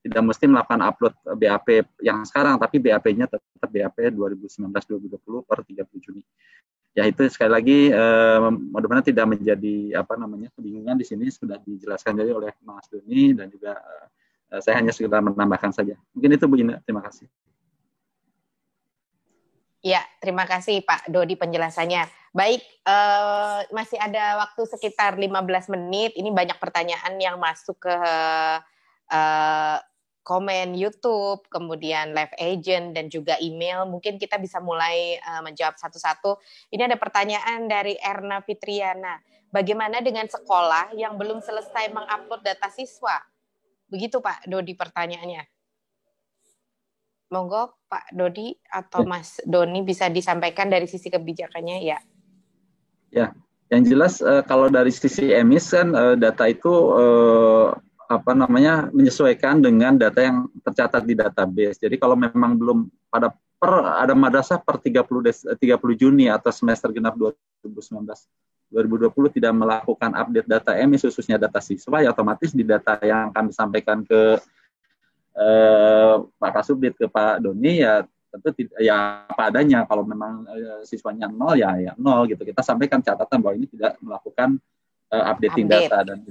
tidak mesti melakukan upload BAP yang sekarang, tapi BAP-nya tetap BAP 2019-2020 per 30 Juni. Ya itu sekali lagi mudah-mudahan tidak menjadi kebingungan. Di sini sudah dijelaskan jadi oleh Mas Doni, dan juga saya hanya sekedar menambahkan saja. Mungkin itu Bu Ina, terima kasih.
Ya, terima kasih Pak Dodi penjelasannya. Baik, masih ada waktu sekitar 15 menit. Ini banyak pertanyaan yang masuk ke komen YouTube, kemudian live agent, dan juga email. Mungkin kita bisa mulai menjawab satu-satu. Ini ada pertanyaan dari Erna Fitriana. Bagaimana dengan sekolah yang belum selesai mengupload data siswa? Begitu Pak Dodi pertanyaannya. Monggo Pak Dodi atau Mas Doni bisa disampaikan dari sisi kebijakannya ya.
Ya, yang jelas kalau dari sisi emis kan data itu menyesuaikan dengan data yang tercatat di database. Jadi kalau memang belum ada madrasah per 30 Juni atau semester genap 2019-2020 tidak melakukan update data emis khususnya data siswa, ya otomatis di data yang kami sampaikan ke Pak Kasubdit, ke Pak Doni, ya tentu ya apa adanya. Kalau memang siswanya 0 ya 0 gitu. Kita sampaikan catatan bahwa ini tidak melakukan updating data, dan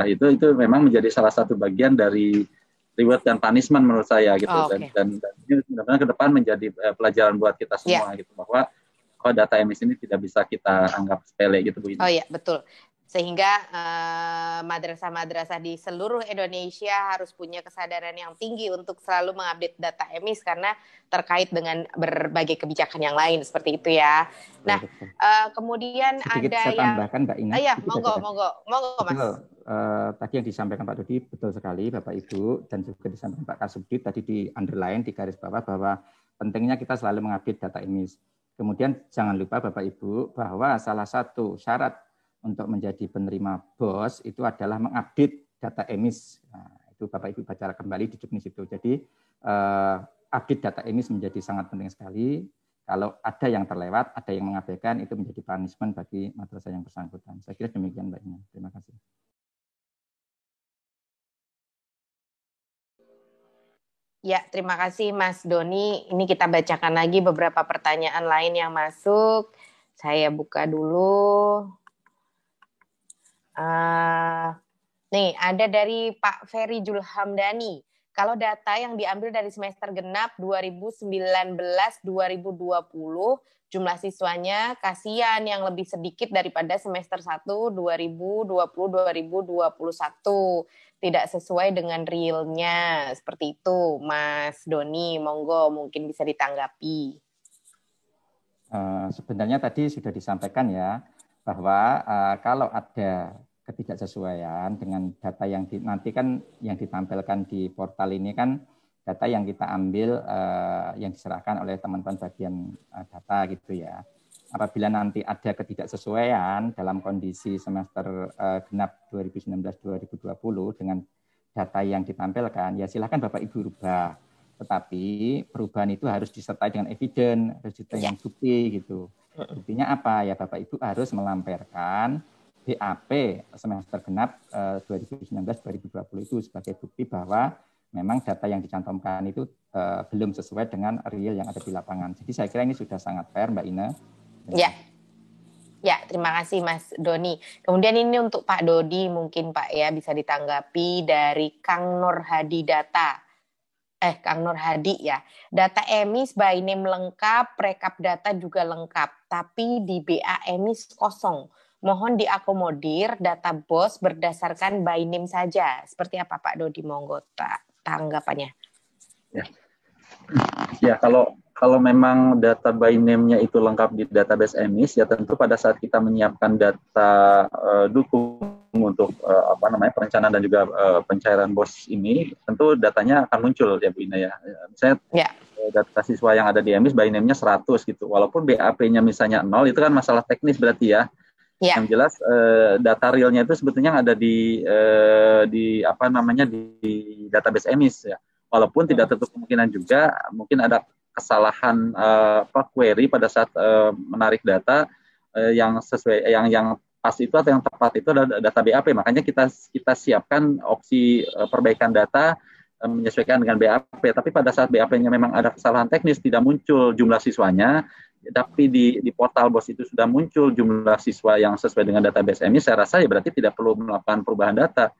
itu memang menjadi salah satu bagian dari reward dan punishment menurut saya gitu. Dan ini benar-benar ke depan menjadi pelajaran buat kita semua gitu, bahwa data emis ini tidak bisa kita anggap sepele gitu Bu.
Oh iya, betul. Sehingga madrasah-madrasah di seluruh Indonesia harus punya kesadaran yang tinggi untuk selalu mengupdate data emis karena terkait dengan berbagai kebijakan yang lain seperti itu ya. Nah, kemudian
sedikit
ada
saya tambahkan Mbak Ina.
Iya, monggo Mas.
Tadi yang disampaikan Pak Dodi betul sekali Bapak Ibu, dan juga disampaikan Pak Kasubdit tadi di underline, di garis bawah, bahwa pentingnya kita selalu mengupdate data emis. Kemudian jangan lupa Bapak Ibu bahwa salah satu syarat untuk menjadi penerima BOS itu adalah mengupdate data emis. Nah, itu Bapak Ibu baca kembali di juknis itu. Jadi update data emis menjadi sangat penting sekali. Kalau ada yang terlewat, ada yang mengabaikan, itu menjadi punishment bagi madrasah yang bersangkutan. Saya kira demikian Mbak Ina. Terima kasih.
Ya, terima kasih Mas Doni. Ini kita bacakan lagi beberapa pertanyaan lain yang masuk. Saya buka dulu. Nih, ada dari Pak Ferry Julhamdani. Kalau data yang diambil dari semester genap 2019-2020, jumlah siswanya kasihan yang lebih sedikit daripada semester 1 2020-2021. Tidak sesuai dengan realnya. Seperti itu, Mas Doni. Monggo, mungkin bisa ditanggapi.
Sebenarnya tadi sudah disampaikan ya, bahwa kalau ada ketidaksesuaian dengan data yang nanti kan yang ditampilkan di portal ini kan data yang kita ambil yang diserahkan oleh teman-teman bagian data gitu ya. Apabila nanti ada ketidaksesuaian dalam kondisi semester genap 2019-2020 dengan data yang ditampilkan, ya silakan Bapak Ibu rubah. Tetapi perubahan itu harus disertai dengan evidence, harus disertai dengan bukti gitu. Buktinya apa? Ya Bapak Ibu harus melamparkan BAP semester genap 2019-2020 itu sebagai bukti bahwa memang data yang dicantumkan itu belum sesuai dengan real yang ada di lapangan. Jadi saya kira ini sudah sangat fair Mbak Ina.
Ya, terima kasih Mas Doni. Kemudian ini untuk Pak Dodi mungkin Pak ya bisa ditanggapi dari Kang Nur Hadi Kang Nur Hadi ya. Data emis by name lengkap, rekap data juga lengkap, tapi di BA emis kosong. Mohon diakomodir data BOS berdasarkan by name saja. Seperti apa Pak Dodi? Monggo tanggapannya.
Ya, kalau memang data by name-nya itu lengkap di database emis, ya tentu pada saat kita menyiapkan data dukung untuk perencanaan dan juga pencairan BOS ini, tentu datanya akan muncul ya Bu Ina ya. Misalnya data siswa yang ada di emis by name-nya 100 gitu. Walaupun BAP-nya misalnya 0, itu kan masalah teknis berarti ya.
Ya.
Yang jelas data realnya itu sebetulnya ada di apa namanya di database EMIS ya. Walaupun tidak tertutup kemungkinan juga mungkin ada kesalahan query pada saat menarik data yang sesuai yang pas itu atau yang tepat itu adalah data BAP. Makanya kita siapkan opsi perbaikan data menyesuaikan dengan BAP. Tapi pada saat BAP-nya memang ada kesalahan teknis, tidak muncul jumlah siswanya, tapi di portal BOS itu sudah muncul jumlah siswa yang sesuai dengan database EMIS, saya rasa ya berarti tidak perlu melakukan perubahan data.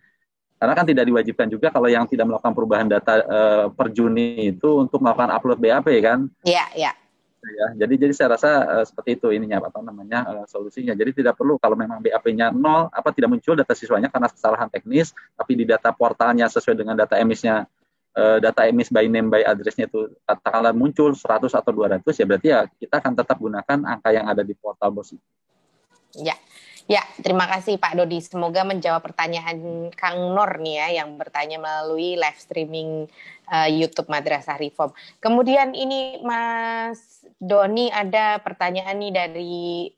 Karena kan tidak diwajibkan juga kalau yang tidak melakukan perubahan data per Juni itu untuk melakukan upload BAP kan.
Iya, iya.
Ya, jadi saya rasa seperti itu ininya apa namanya solusinya. Jadi tidak perlu kalau memang BAP-nya 0 tidak muncul data siswanya karena kesalahan teknis, tapi di data portalnya sesuai dengan data EMIS-nya, data EMIS by name by address-nya itu katakanlah muncul 100 atau 200, ya berarti ya kita akan tetap gunakan angka yang ada di portal BOS itu.
Ya. Ya, terima kasih Pak Dodi. Semoga menjawab pertanyaan Kang Nur nih ya, yang bertanya melalui live streaming YouTube Madrasah Reform. Kemudian ini Mas Doni ada pertanyaan nih dari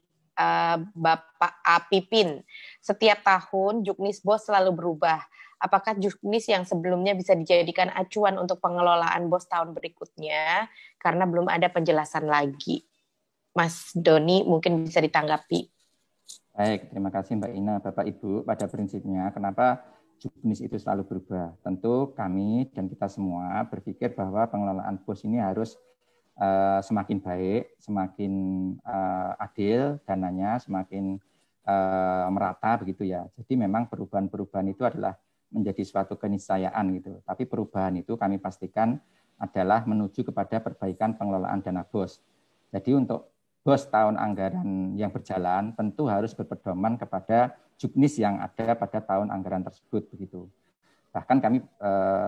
Bapak Apipin. Setiap tahun Juknis BOS selalu berubah. Apakah Juknis yang sebelumnya bisa dijadikan acuan untuk pengelolaan BOS tahun berikutnya? Karena belum ada penjelasan lagi. Mas Doni mungkin bisa ditanggapi.
Baik, terima kasih Mbak Ina. Bapak Ibu, pada prinsipnya kenapa Juknis itu selalu berubah? Tentu kami dan kita semua berpikir bahwa pengelolaan BOS ini harus semakin baik, semakin adil, dananya semakin merata begitu ya. Jadi memang perubahan-perubahan itu adalah menjadi suatu keniscayaan gitu. Tapi perubahan itu kami pastikan adalah menuju kepada perbaikan pengelolaan dana BOS. Jadi untuk BOS tahun anggaran yang berjalan tentu harus berpedoman kepada Juknis yang ada pada tahun anggaran tersebut begitu. Bahkan kami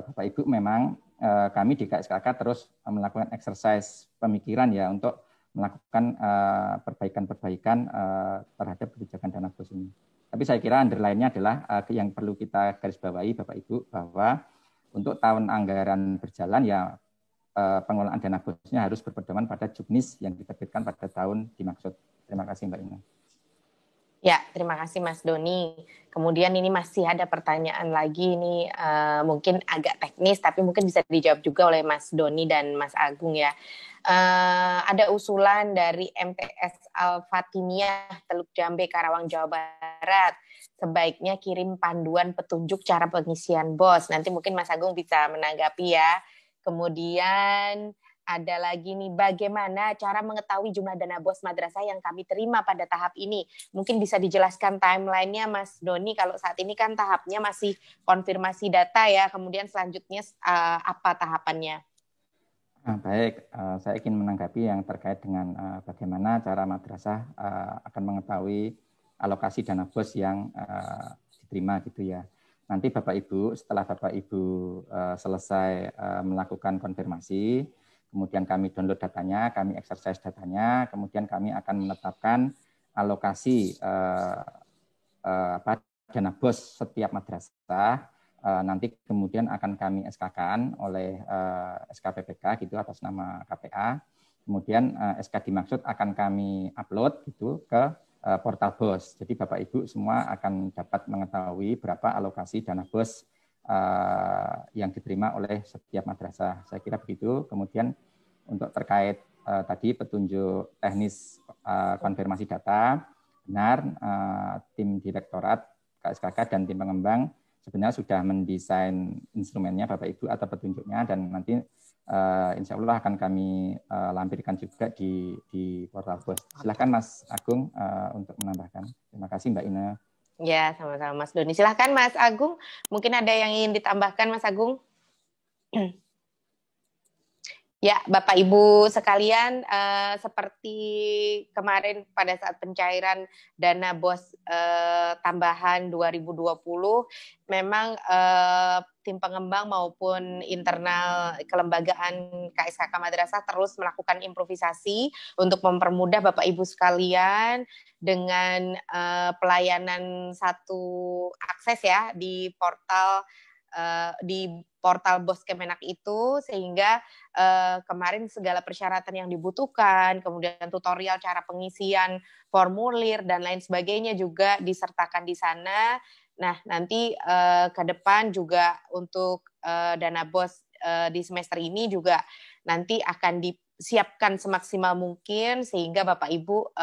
Bapak Ibu memang kami di KSKK terus melakukan exercise pemikiran ya untuk melakukan perbaikan-perbaikan terhadap kebijakan dana BOS ini. Tapi saya kira underline-nya adalah yang perlu kita garis bawahi Bapak Ibu bahwa untuk tahun anggaran berjalan ya pengelolaan dana BOS-nya harus berpedoman pada Juknis yang diterbitkan pada tahun dimaksud. Terima kasih Mbak Ina.
Ya, terima kasih Mas Doni. Kemudian ini masih ada pertanyaan lagi, ini mungkin agak teknis, tapi mungkin bisa dijawab juga oleh Mas Doni dan Mas Agung ya. Ada usulan dari MTS Al-Fatimiyah, Teluk Jambe, Karawang, Jawa Barat. Sebaiknya kirim panduan petunjuk cara pengisian BOS. Nanti mungkin Mas Agung bisa menanggapi ya. Kemudian ada lagi nih, bagaimana cara mengetahui jumlah dana BOS madrasah yang kami terima pada tahap ini? Mungkin bisa dijelaskan timeline-nya Mas Doni, kalau saat ini kan tahapnya masih konfirmasi data ya, kemudian selanjutnya apa tahapannya?
Baik, saya ingin menanggapi yang terkait dengan bagaimana cara madrasah akan mengetahui alokasi dana BOS yang diterima gitu ya. Nanti Bapak Ibu, setelah Bapak Ibu selesai melakukan konfirmasi, kemudian kami download datanya, kami exercise datanya, kemudian kami akan menetapkan alokasi dana BOS setiap madrasah. Nanti kemudian akan kami SK-kan oleh SKPPK gitu atas nama KPA. Kemudian SK dimaksud akan kami upload gitu ke portal BOS. Jadi Bapak Ibu semua akan dapat mengetahui berapa alokasi dana BOS yang diterima oleh setiap madrasah. Saya kira begitu. Kemudian untuk terkait tadi petunjuk teknis konfirmasi data, benar tim direktorat KSKK dan tim pengembang sebenarnya sudah mendesain instrumennya Bapak Ibu atau petunjuknya, dan nanti insya Allah akan kami lampirkan juga di portal BOS. Silakan Mas Agung untuk menambahkan. Terima kasih Mbak Ina.
Ya, sama-sama Mas Doni. Silakan Mas Agung, mungkin ada yang ingin ditambahkan Mas Agung? Ya, Bapak Ibu sekalian, seperti kemarin pada saat pencairan dana BOS tambahan 2020, memang tim pengembang maupun internal kelembagaan KSKK Madrasah terus melakukan improvisasi untuk mempermudah Bapak Ibu sekalian dengan pelayanan satu akses ya di portal di portal BOS Kemenak itu, sehingga kemarin segala persyaratan yang dibutuhkan, kemudian tutorial cara pengisian formulir dan lain sebagainya juga disertakan di sana. Nah, nanti ke depan juga untuk dana BOS di semester ini juga nanti akan disiapkan semaksimal mungkin sehingga Bapak Ibu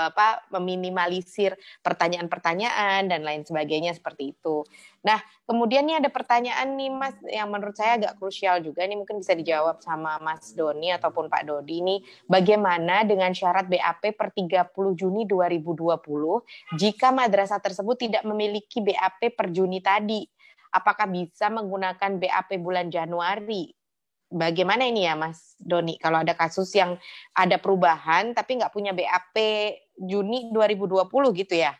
meminimalisir pertanyaan-pertanyaan dan lain sebagainya seperti itu. Nah, kemudian nih ada pertanyaan nih Mas yang menurut saya agak krusial juga, ini mungkin bisa dijawab sama Mas Doni ataupun Pak Dodi nih. Bagaimana dengan syarat BAP per 30 Juni 2020 jika madrasah tersebut tidak memiliki BAP per Juni tadi? Apakah bisa menggunakan BAP bulan Januari? Bagaimana ini ya Mas Doni, kalau ada kasus yang ada perubahan tapi nggak punya BAP Juni 2020 gitu ya?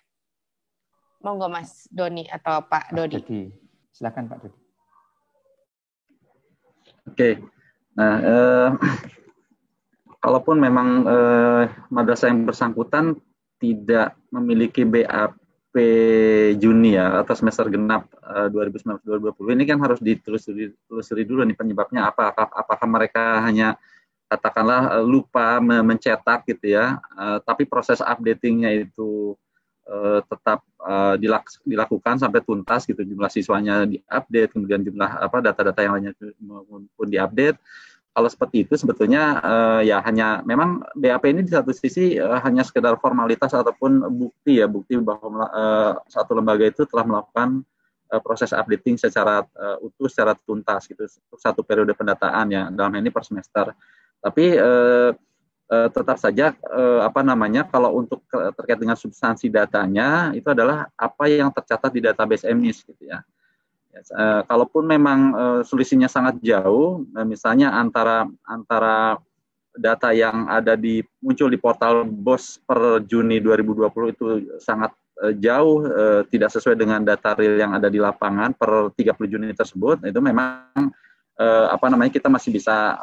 Monggo Mas Doni atau Pak Dodi.
Silakan Pak Dodi.
Oke, nah kalaupun memang madrasah yang bersangkutan tidak memiliki BAP Juni ya atau semester genap 2019-2020 ini kan harus ditelusuri dulu nih penyebabnya apa. Apakah mereka hanya katakanlah lupa mencetak gitu ya, tapi proses updatingnya itu tetap dilakukan sampai tuntas gitu, jumlah siswanya diupdate, kemudian jumlah data-data yang lainnya pun diupdate. Kalau seperti itu sebetulnya ya hanya memang BAP ini di satu sisi hanya sekedar formalitas ataupun bukti bahwa satu lembaga itu telah melakukan proses updating secara utuh, secara tuntas gitu untuk satu periode pendataan ya, dalam ini per semester. Tapi tetap saja kalau untuk terkait dengan substansi datanya itu adalah apa yang tercatat di database MIS gitu ya. Kalaupun memang selisihnya sangat jauh, misalnya antara data yang ada muncul di portal BOS per Juni 2020 itu sangat jauh, tidak sesuai dengan data real yang ada di lapangan per 30 Juni tersebut, itu memang kita masih bisa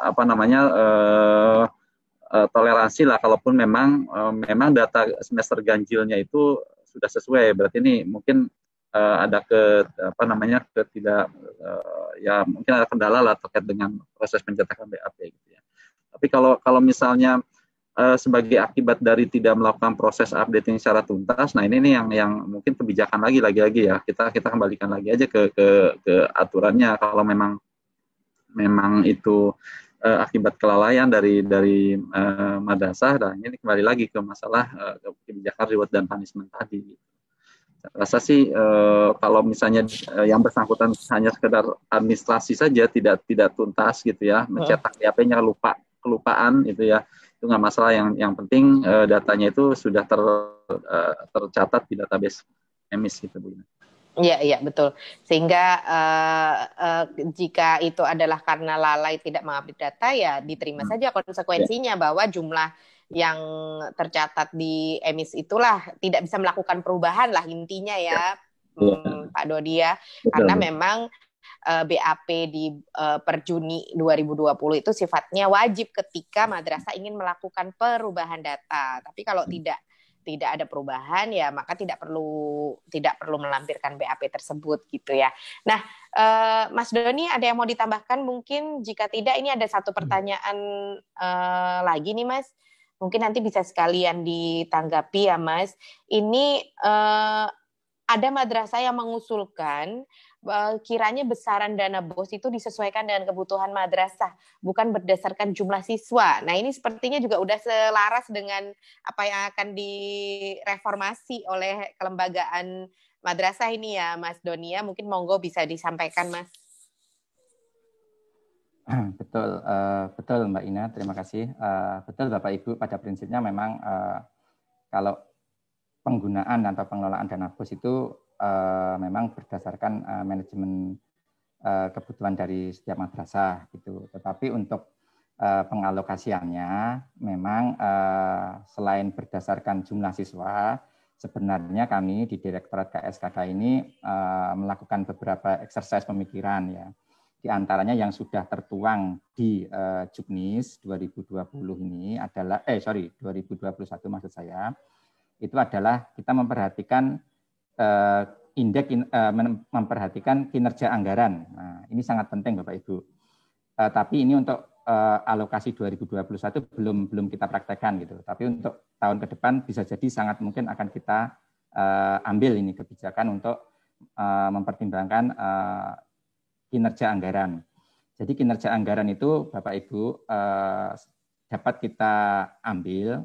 toleransi lah, kalaupun memang data semester ganjilnya itu sudah sesuai, berarti ini mungkin ada mungkin ada kendala lah terkait dengan proses pencetakan BAP gitu ya. Tapi kalau misalnya sebagai akibat dari tidak melakukan proses updating secara tuntas, nah ini nih yang mungkin kebijakan lagi ya, kita kembalikan lagi aja ke aturannya. Kalau memang itu akibat kelalaian dari madrasah, dan ini kembali lagi ke masalah kebijakan reward dan punishment tadi. Saya rasa sih kalau misalnya yang bersangkutan hanya sekedar administrasi saja, tidak tuntas gitu ya, mencetak BAP-nya kelupaan gitu ya, itu nggak masalah. Yang penting datanya itu sudah tercatat di database MIS gitu Bu.
Iya betul. Sehingga jika itu adalah karena lalai tidak mengupdate data, ya diterima saja konsekuensinya bahwa jumlah yang tercatat di MIS itulah tidak bisa melakukan perubahan lah intinya ya, Pak Dodi ya. Karena memang BAP di per Juni 2020 itu sifatnya wajib ketika madrasah ingin melakukan perubahan data. Tapi kalau tidak ada perubahan ya maka tidak perlu melampirkan BAP tersebut gitu ya. Nah, Mas Doni ada yang mau ditambahkan mungkin? Jika tidak, ini ada satu pertanyaan lagi nih Mas. Mungkin nanti bisa sekalian ditanggapi ya Mas. Ini ada madrasah yang mengusulkan kiranya besaran dana BOS itu disesuaikan dengan kebutuhan madrasah, bukan berdasarkan jumlah siswa. Nah, ini sepertinya juga udah selaras dengan apa yang akan direformasi oleh kelembagaan madrasah ini ya, Mas Donia. Mungkin monggo bisa disampaikan, Mas.
Betul Mbak Ina, terima kasih. Betul Bapak Ibu, pada prinsipnya memang kalau penggunaan atau pengelolaan dana BOS itu memang berdasarkan manajemen kebutuhan dari setiap madrasah gitu. Tetapi untuk pengalokasiannya memang selain berdasarkan jumlah siswa, sebenarnya kami di Direktorat KSKK ini melakukan beberapa exercise pemikiran ya. Di antaranya yang sudah tertuang di Juknis 2020 ini adalah 2021 maksud saya, itu adalah kita memperhatikan memperhatikan kinerja anggaran. Nah, ini sangat penting Bapak Ibu. Tapi ini untuk alokasi 2021 belum kita praktekkan gitu. Tapi untuk tahun ke depan bisa jadi sangat mungkin akan kita ambil ini kebijakan untuk mempertimbangkan kinerja anggaran. Jadi kinerja anggaran itu Bapak Ibu dapat kita ambil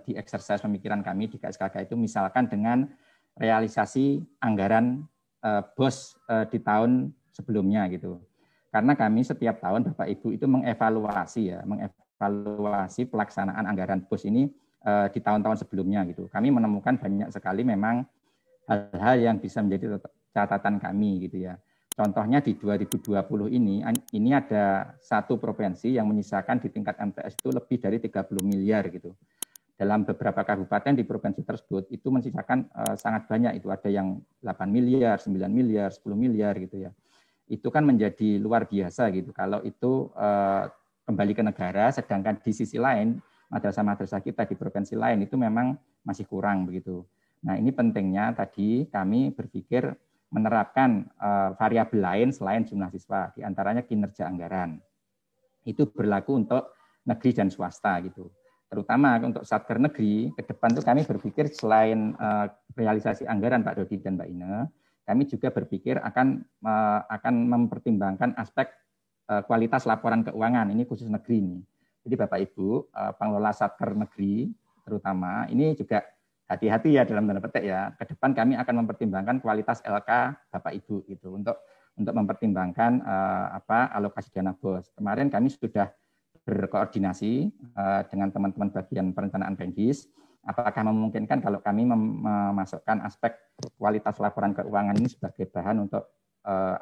di exercise pemikiran kami di KSKK itu misalkan dengan realisasi anggaran BOS di tahun sebelumnya gitu. Karena kami setiap tahun Bapak Ibu itu mengevaluasi pelaksanaan anggaran BOS ini di tahun-tahun sebelumnya gitu. Kami menemukan banyak sekali memang hal-hal yang bisa menjadi catatan kami gitu ya. Contohnya di 2020 ini ada satu provinsi yang menyisakan di tingkat MTS itu lebih dari 30 miliar gitu. Dalam beberapa kabupaten di provinsi tersebut itu menyisakan sangat banyak, itu ada yang 8 miliar, 9 miliar, 10 miliar gitu ya. Itu kan menjadi luar biasa gitu. Kalau itu kembali ke negara, sedangkan di sisi lain madrasah-madrasah kita di provinsi lain itu memang masih kurang begitu. Nah ini pentingnya tadi kami berpikir menerapkan variabel lain selain jumlah siswa, diantaranya kinerja anggaran. Itu berlaku untuk negeri dan swasta gitu. Terutama untuk Satker negeri, ke depan tuh kami berpikir selain realisasi anggaran Pak Dodi dan Mbak Ine, kami juga berpikir akan mempertimbangkan aspek kualitas laporan keuangan, ini khusus negeri ini. Jadi Bapak Ibu, pengelola Satker negeri terutama, ini juga hati-hati ya dalam tanda petik ya. Ke depan kami akan mempertimbangkan kualitas LK Bapak Ibu gitu untuk mempertimbangkan alokasi dana BOS. Kemarin kami sudah berkoordinasi dengan teman-teman bagian perencanaan Pendis. Apakah memungkinkan kalau kami memasukkan aspek kualitas laporan keuangan ini sebagai bahan untuk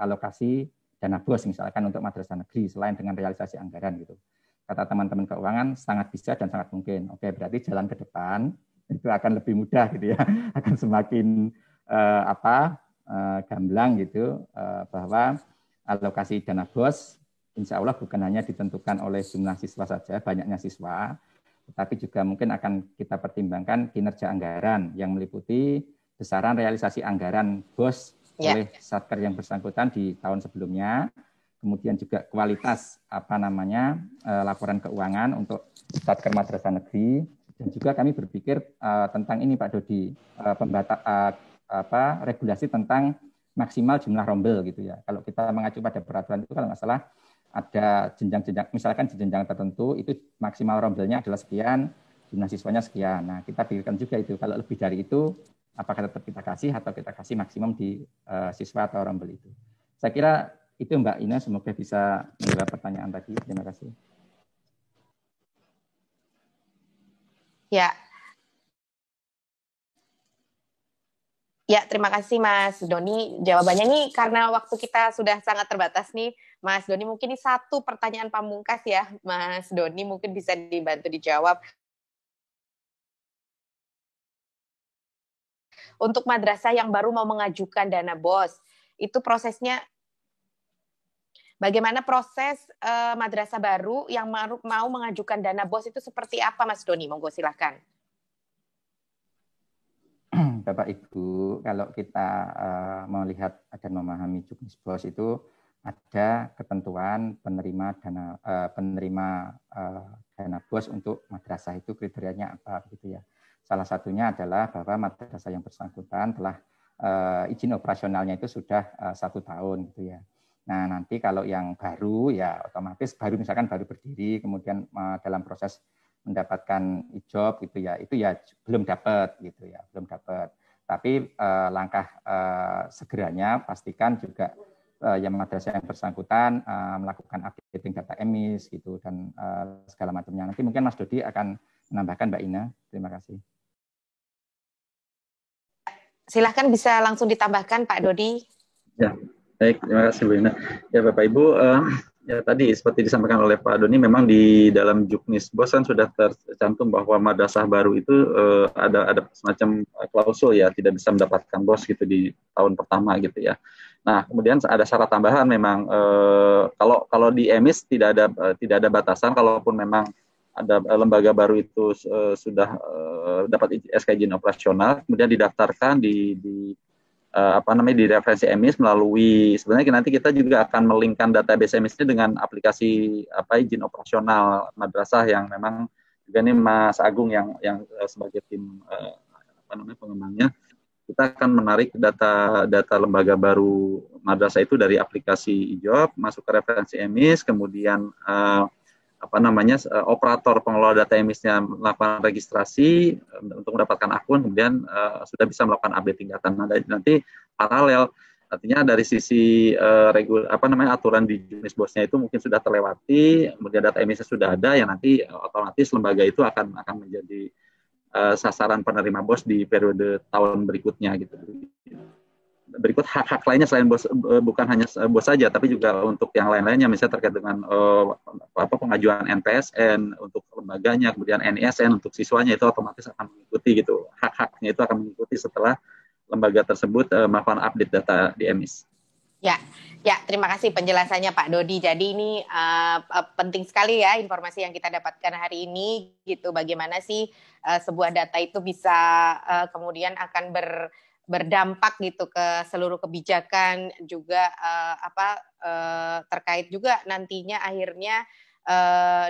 alokasi dana BOS misalkan untuk madrasah negeri selain dengan realisasi anggaran gitu. Kata teman-teman keuangan sangat bisa dan sangat mungkin. Oke, berarti jalan ke depan itu akan lebih mudah gitu ya, akan semakin gamblang gitu bahwa alokasi dana BOS insya Allah bukan hanya ditentukan oleh jumlah siswa saja, banyaknya siswa, tetapi juga mungkin akan kita pertimbangkan kinerja anggaran yang meliputi besaran realisasi anggaran BOS oleh Satker yang bersangkutan di tahun sebelumnya, kemudian juga kualitas laporan keuangan untuk Satker madrasah negeri. Dan juga kami berpikir tentang ini Pak Dodi, regulasi tentang maksimal jumlah rombel gitu ya. Kalau kita mengacu pada peraturan itu kalau nggak salah ada jenjang-jenjang, misalkan di jenjang tertentu itu maksimal rombelnya adalah sekian, jumlah siswanya sekian. Nah kita pikirkan juga itu kalau lebih dari itu apakah tetap kita kasih atau kita kasih maksimum di siswa atau rombel itu. Saya kira itu Mbak Ina, semoga bisa menjawab pertanyaan tadi. Terima kasih.
Ya, terima kasih Mas Doni. Jawabannya nih karena waktu kita sudah sangat terbatas nih, Mas Doni mungkin ini satu pertanyaan pamungkas ya, Mas Doni mungkin bisa dibantu dijawab. Untuk madrasah yang baru mau mengajukan dana BOS, itu prosesnya bagaimana proses madrasah baru yang mau mengajukan dana BOS itu seperti apa Mas Doni? Monggo silakan.
Bapak Ibu, kalau kita melihat dan memahami juknis BOS itu ada ketentuan penerima dana BOS untuk madrasah itu kriterianya apa gitu ya. Salah satunya adalah bahwa madrasah yang bersangkutan telah izin operasionalnya itu sudah 1 tahun gitu ya. Nah nanti kalau yang baru ya otomatis misalkan baru berdiri kemudian dalam proses mendapatkan ijob gitu ya, itu ya belum dapat gitu ya, belum dapat. Tapi langkah segeranya pastikan juga yang madrasah yang bersangkutan melakukan updating data emis gitu dan segala macamnya. Nanti mungkin Mas Dodi akan menambahkan Mbak Ina. Terima kasih.
Silahkan bisa langsung ditambahkan Pak Dodi.
Ya, baik, terima kasih Bu Ina. Ya Bapak Ibu, ya tadi seperti disampaikan oleh Pak Doni, memang di dalam juknis BOS kan sudah tercantum bahwa madrasah baru itu ada semacam klausul ya, tidak bisa mendapatkan BOS gitu di tahun pertama gitu ya. Nah kemudian ada syarat tambahan memang kalau di emis tidak ada batasan, kalaupun memang ada lembaga baru itu sudah dapat SK izin operasional, kemudian didaftarkan di di referensi EMIS melalui, sebenarnya nanti kita juga akan melingkan database EMIS ini dengan aplikasi izin operasional madrasah yang memang juga ini Mas Agung yang sebagai tim pengembangnya, kita akan menarik data lembaga baru madrasah itu dari aplikasi iJob masuk ke referensi EMIS, kemudian operator pengelola data EMIS-nya melakukan registrasi untuk mendapatkan akun, kemudian sudah bisa melakukan updating data. Nanti paralel, artinya dari sisi aturan di jenis BOS-nya itu mungkin sudah terlewati, kemudian data EMIS-nya sudah ada, yang nanti otomatis lembaga itu akan menjadi sasaran penerima BOS di periode tahun berikutnya gitu. Berikut hak-hak lainnya selain BOS, bukan hanya BOS saja, tapi juga untuk yang lain-lainnya, misalnya terkait dengan pengajuan NPSN untuk lembaganya, kemudian NISN untuk siswanya, itu otomatis akan mengikuti gitu. Hak-haknya itu akan mengikuti setelah lembaga tersebut melakukan update data di EMIS.
Ya, terima kasih penjelasannya Pak Dodi. Jadi ini penting sekali ya informasi yang kita dapatkan hari ini gitu. Bagaimana sih sebuah data itu bisa kemudian akan berdampak gitu ke seluruh kebijakan juga terkait juga nantinya akhirnya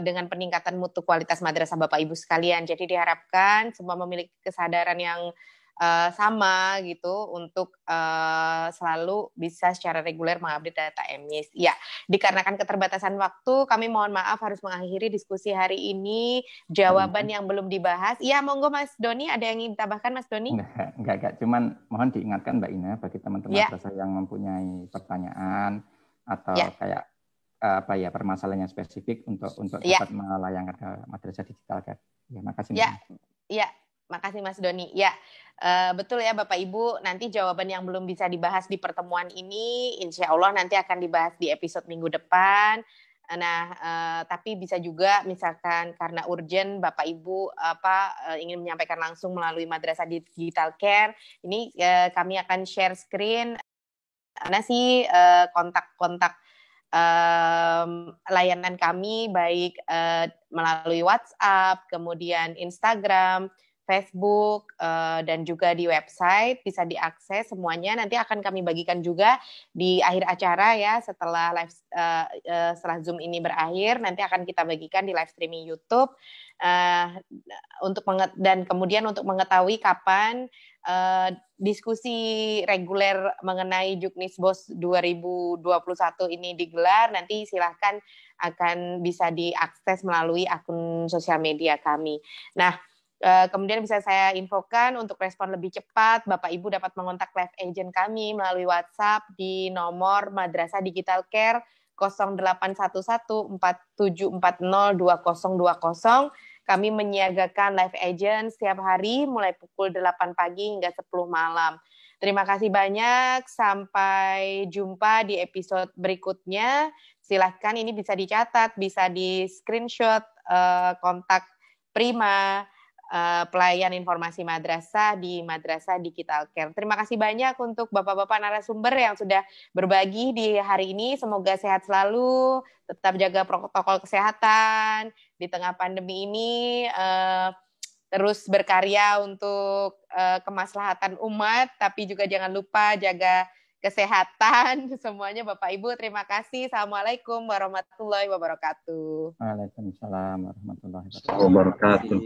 dengan peningkatan mutu kualitas madrasah Bapak Ibu sekalian. Jadi diharapkan semua memiliki kesadaran yang sama gitu untuk selalu bisa secara reguler mengupdate data EMIS. Ya, dikarenakan keterbatasan waktu, kami mohon maaf harus mengakhiri diskusi hari ini. Jawaban yang belum dibahas. Iya, monggo Mas Doni, ada yang ingin ditambahkan Mas Doni?
Enggak. Cuman mohon diingatkan Mbak Ina bagi teman-teman madrasah yang mempunyai pertanyaan atau kayak permasalahan yang spesifik untuk dapat melayangkan ke madrasah digital kan. Ya, makasih.
Ya. Makasih Mas Doni. Ya, betul ya Bapak Ibu, nanti jawaban yang belum bisa dibahas di pertemuan ini, insya Allah nanti akan dibahas di episode minggu depan. Nah, tapi bisa juga misalkan karena urgent Bapak Ibu ingin menyampaikan langsung melalui Madrasah Digital Care, ini kami akan share screen mana sih kontak-kontak layanan kami, baik melalui WhatsApp, kemudian Instagram, Facebook, dan juga di website bisa diakses semuanya. Nanti akan kami bagikan juga di akhir acara ya, setelah setelah Zoom ini berakhir, nanti akan kita bagikan di live streaming YouTube. Dan kemudian untuk mengetahui kapan diskusi reguler mengenai Juknis BOS 2021 ini digelar, nanti silahkan akan bisa diakses melalui akun sosial media kami. Nah, kemudian bisa saya infokan untuk respon lebih cepat, Bapak Ibu dapat mengontak live agent kami melalui WhatsApp di nomor Madrasah Digital Care 0811 4740 2020. Kami menyiagakan live agent setiap hari mulai pukul 8 pagi hingga 10 malam. Terima kasih banyak, sampai jumpa di episode berikutnya. Silahkan ini bisa dicatat, bisa di screenshot kontak Prima, pelayan informasi madrasah di Madrasah Digital Care. Terima kasih banyak untuk Bapak-Bapak narasumber yang sudah berbagi di hari ini. Semoga sehat selalu, tetap jaga protokol kesehatan di tengah pandemi ini, terus berkarya untuk kemaslahatan umat, tapi juga jangan lupa jaga kesehatan semuanya Bapak Ibu. Terima kasih. Assalamualaikum warahmatullahi wabarakatuh.
Waalaikumsalam warahmatullahi
wabarakatuh.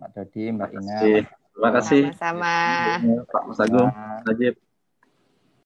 Pak Dodi, Mbak Ina.
Terima kasih.
Sama-sama.
Pak Mas Agung, Najib.